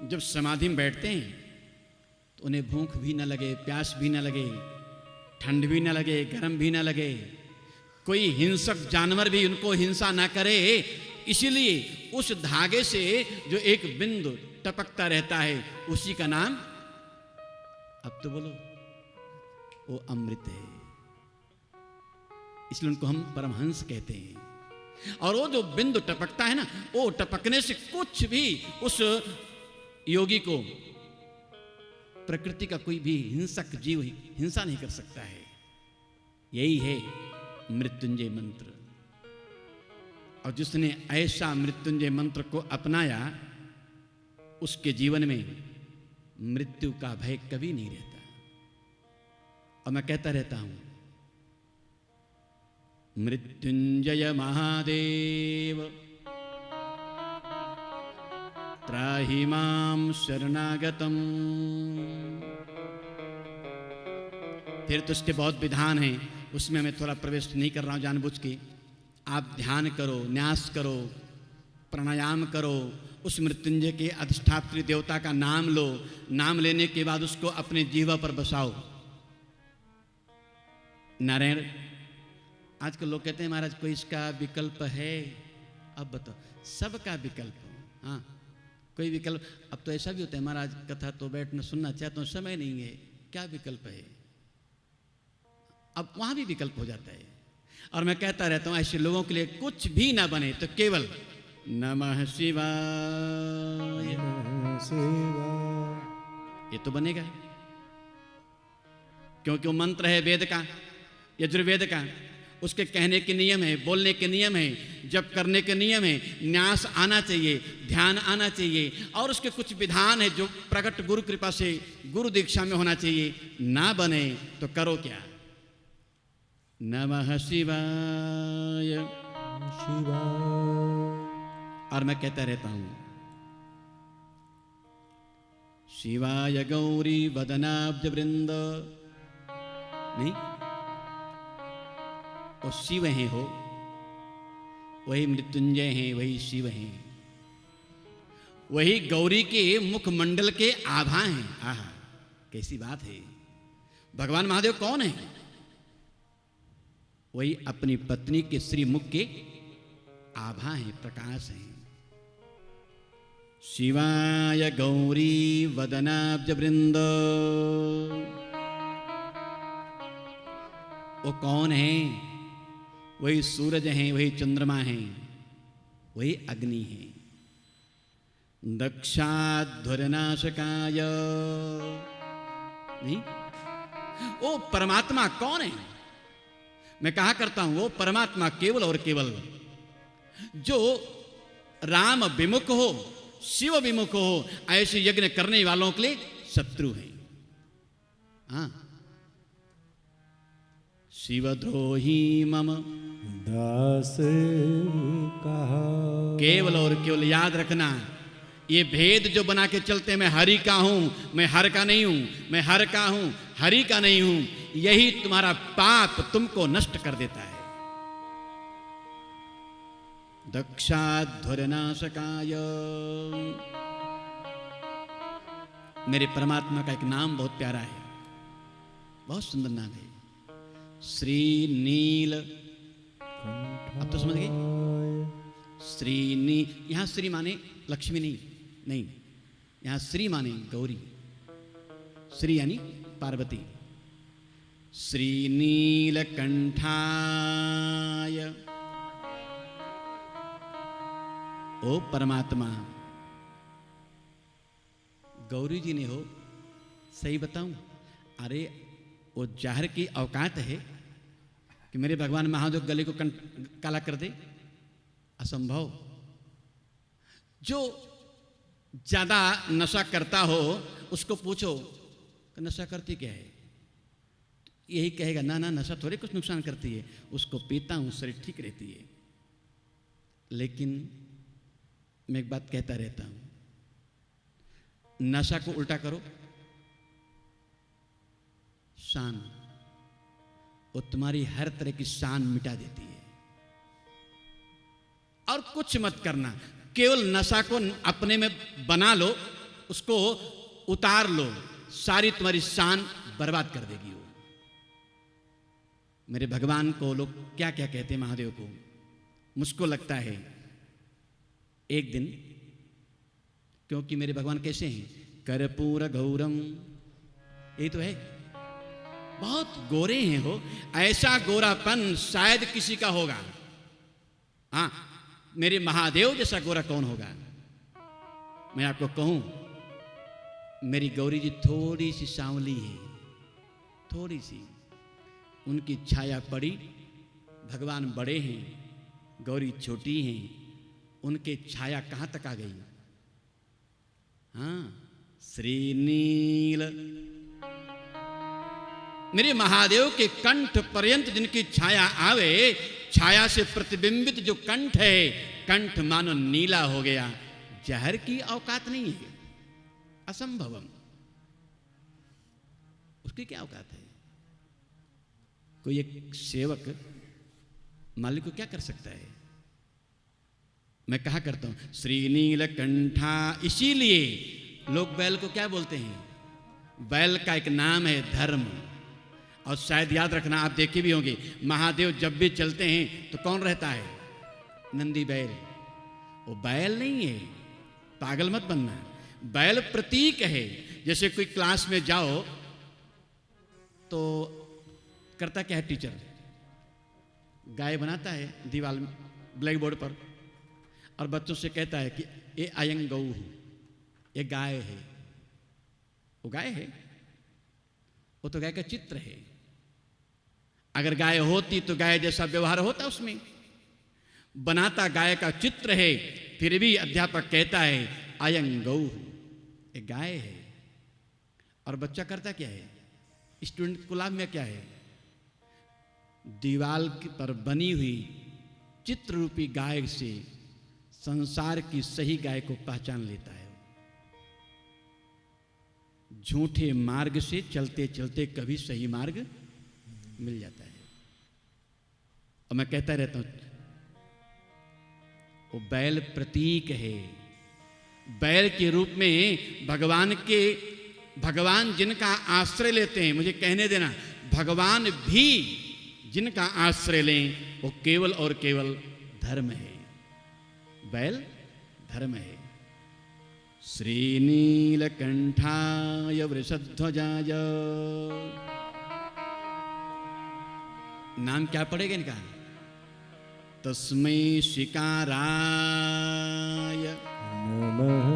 जब समाधि में बैठते हैं तो उन्हें भूख भी न लगे, प्यास भी न लगे, ठंड भी न लगे, गर्म भी न लगे, कोई हिंसक जानवर भी उनको हिंसा ना करे, इसीलिए उस धागे से जो एक बिंदु टपकता रहता है उसी का नाम, अब तो बोलो, वो अमृत है। इसलिए उनको हम परमहंस कहते हैं। और वो जो बिंदु टपकता है ना, वो टपकने से कुछ भी उस योगी को प्रकृति का कोई भी हिंसक जीव हिंसा नहीं कर सकता है। यही है मृत्युंजय मंत्र। और जिसने ऐसा मृत्युंजय मंत्र को अपनाया, उसके जीवन में मृत्यु का भय कभी नहीं रहता। और मैं कहता रहता हूं, मृत्युंजय महादेव त्राहि मां शरणागतम। फिर तो उसके बहुत विधान हैं, उसमें मैं थोड़ा प्रवेश नहीं कर रहा हूं जानबूझ के। आप ध्यान करो, न्यास करो, प्राणायाम करो, उस मृत्युंजय के अधिष्ठात्री देवता का नाम लो, नाम लेने के बाद उसको अपने जीवा पर बसाओ। नारायण, आजकल लोग कहते हैं महाराज कोई इसका विकल्प है। अब बताओ, सबका विकल्प, हाँ कोई विकल्प। अब तो ऐसा भी होता है महाराज, कथा तो बैठना सुनना चाहता हूँ, समय नहीं है, क्या विकल्प है। अब वहां भी विकल्प हो जाता है। और मैं कहता रहता हूं, ऐसे लोगों के लिए कुछ भी ना बने तो केवल नमः शिवाय, ये तो बनेगा, क्योंकि वो मंत्र है वेद का, यजुर्वेद का। उसके कहने के नियम है, बोलने के नियम है, जप करने के नियम है, न्यास आना चाहिए, ध्यान आना चाहिए, और उसके कुछ विधान है जो प्रकट गुरु कृपा से गुरु दीक्षा में होना चाहिए। ना बने तो करो क्या, नमः शिवाय शिवाय। और मैं कहता रहता हूं, शिवाय गौरी वदनाब्ज वृंद। नहीं, वो शिव हैं, हो वही मृत्युंजय हैं, वही शिव हैं, वही गौरी के मुखमंडल के आभा हैं। आहा, कैसी बात है। भगवान महादेव कौन है? वही अपनी पत्नी के श्रीमुख के आभा हैं, प्रकाश हैं। शिवाय गौरी वदनाब्ज वृंद। वो कौन है? वही सूरज हैं, वही चंद्रमा हैं, वही अग्नि हैं। दक्षाध्वरनाशकाय। नहीं, वो परमात्मा कौन है? मैं कहा करता हूं, वो परमात्मा केवल और केवल जो राम विमुख हो, शिव विमुख हो, ऐसे यज्ञ करने वालों के लिए शत्रु हैं। हाँ, शिवद्रोही मम दास कहा। केवल और केवल याद रखना, ये भेद जो बना के चलते हैं, मैं हरि का हूं, मैं हर का नहीं हूं, मैं हर का हूं, हरि का नहीं हूं, यही तुम्हारा पाप तुमको नष्ट कर देता है। दक्षाध्वरनाशकाय। मेरे परमात्मा का एक नाम बहुत प्यारा है, बहुत सुंदर नाम है, श्री नील। अब तो समझ गए? श्री यहां श्री माने लक्ष्मी नहीं, यहां श्री माने गौरी, श्री यानी पार्वती। श्री नीलकंठाय। ओ परमात्मा, गौरी जी ने हो, सही बताऊं, अरे वो जाहिर की औकात है कि मेरे भगवान महादेव गले को काला कर दे? असंभव। जो ज्यादा नशा करता हो उसको पूछो कि नशा करती क्या है, यही कहेगा ना ना नशा थोड़ी कुछ नुकसान करती है, उसको पीता हूं, शरीर ठीक रहती है। लेकिन मैं एक बात कहता रहता हूं, नशा को उल्टा करो, शान, वो तुम्हारी हर तरह की शान मिटा देती है। और कुछ मत करना, केवल नशा को अपने में बना लो, उसको उतार लो, सारी तुम्हारी शान बर्बाद कर देगी वो। मेरे भगवान को लोग क्या क्या कहते हैं महादेव को। मुझको लगता है एक दिन, क्योंकि मेरे भगवान कैसे हैं, कर्पूर गौरम, यही तो है, बहुत गोरे हैं हो, ऐसा गोरापन शायद किसी का होगा। हाँ, मेरे महादेव जैसा गोरा कौन होगा। मैं आपको कहूं, मेरी गौरी जी थोड़ी सी सांवली है, थोड़ी सी, उनकी छाया पड़ी। भगवान बड़े हैं, गौरी छोटी हैं, उनके छाया कहां तक आ गई। हाँ, श्रीनील, मेरे महादेव के कंठ पर्यंत जिनकी छाया आवे, छाया से प्रतिबिंबित जो कंठ है, कंठ मानो नीला हो गया। जहर की औकात नहीं है, असंभवम, उसकी क्या औकात है। कोई एक सेवक मालिक को क्या कर सकता है। मैं कहा करता हूं श्रीनील कंठा, इसीलिए लोग बैल को क्या बोलते हैं, बैल का एक नाम है धर्म। और शायद याद रखना, आप देखे भी होंगे, महादेव जब भी चलते हैं तो कौन रहता है, नंदी बैल। वो बैल नहीं है, पागल मत बनना, बैल प्रतीक है। जैसे कोई क्लास में जाओ तो करता क्या है टीचर, गाय बनाता है दीवार में, ब्लैक बोर्ड पर, और बच्चों से कहता है कि ये अयं गौ, ये गाय है। वो गाय है, वो तो गाय का चित्र है। अगर गाय होती तो गाय जैसा व्यवहार होता उसमें, बनाता गाय का चित्र है, फिर भी अध्यापक कहता है अयं गौ, ये गाय है। और बच्चा करता क्या है, स्टूडेंट को लाभ में क्या है, दीवाल पर बनी हुई चित्र रूपी गाय से संसार की सही गाय को पहचान लेता है। झूठे मार्ग से चलते चलते कभी सही मार्ग मिल जाता है। और मैं कहता रहता हूं, वो बैल प्रतीक है। बैल के रूप में भगवान जिनका आश्रय लेते हैं, मुझे कहने देना, भगवान भी जिनका आश्रय लें वो केवल और केवल धर्म है। बैल धर्म है। श्रीनीलकंठाय वृषध्वजाय, नाम क्या पड़ेगा इनका, तस्मै शिकाराय नमः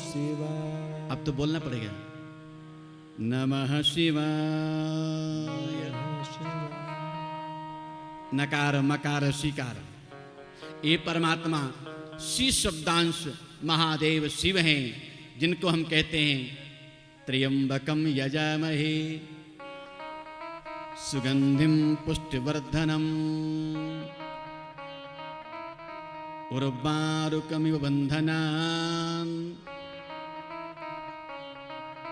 शिवाय। अब तो बोलना पड़ेगा, नमः शिवाय। नकार मकार शिकार, ये परमात्मा शी शब्दांश महादेव शिव हैं, जिनको हम कहते हैं त्र्यंबकम यजामहे सुगंधिम पुष्टिवर्धनम उर्वारुकमिव बंधनान्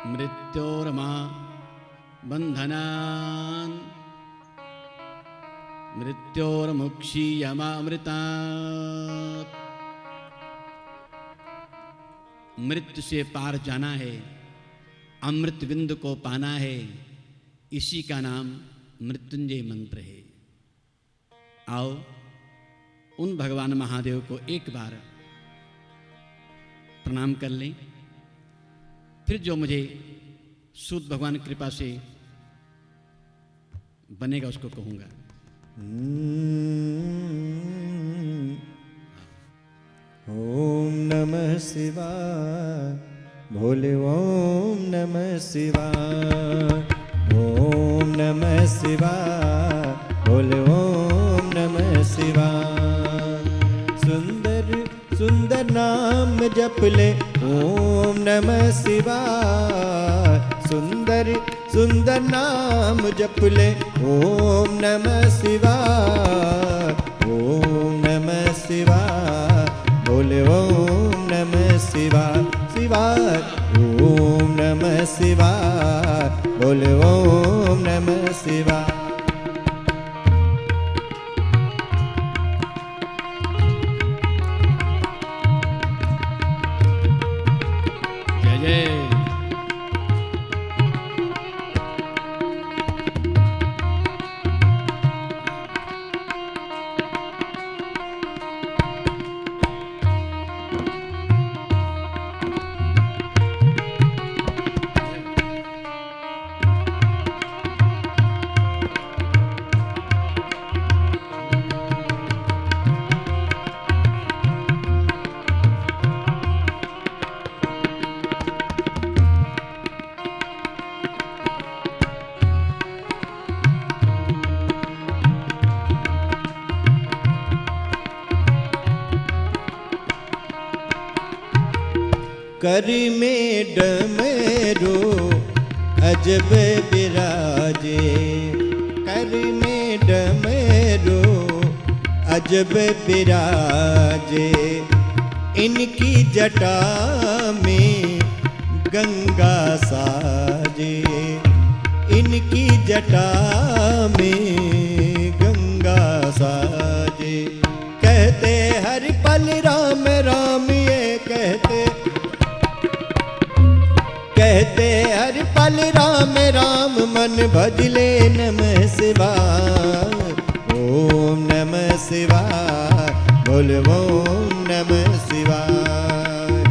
मृत्योर्मा बंधनान् मृत्योर्मुक्षीयमामृतात्। मृत्यु से पार जाना है, अमृत बिंदु को पाना है, इसी का नाम मृत्युंजय मंत्र है। आओ उन भगवान महादेव को एक बार प्रणाम कर लें, फिर जो मुझे शुद्ध भगवान की कृपा से बनेगा उसको कहूँगा। ओम नमः शिवाय, भोले ओम नमः शिवाय, ओम नमः शिवाय, भोले ओम नमः शिवाय। सुंदर सुंदर नाम जप ले ओम नमः शिवाय, सुंदर सुंदर नाम जप ले ओम नमः शिवाय, ओम नमः शिवाय, बोले ओम नमः शिवाय शिवाय, ओम नमः शिवाय, बोले ओम नमः शिवाय। जय जय। कर में डमरू अजब बिराजे, कर में डमरू अजब बिराजे, इनकी जटा में गंगा साजे, इनकी जटा में गंगा साजे। कहते हर पल राम राम ये कहते, कहते हर पल राम राम मन भजले नमः शिवाय, ओम नमः शिवाय, बोल ओम नमः शिवाय,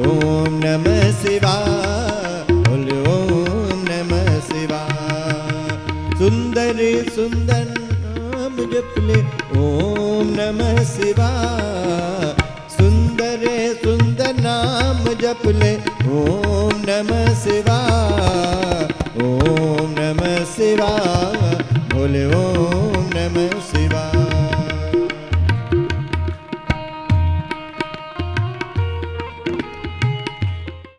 ओम नमः शिवाय, बोल ओम नमः शिवाय। सुंदर सुंदर नाम जपले ओम नमः शिवाय, सुंदर सुंदर नाम जपले ओम नमः शिवाय, ओम नमः शिवाय, बोले ओम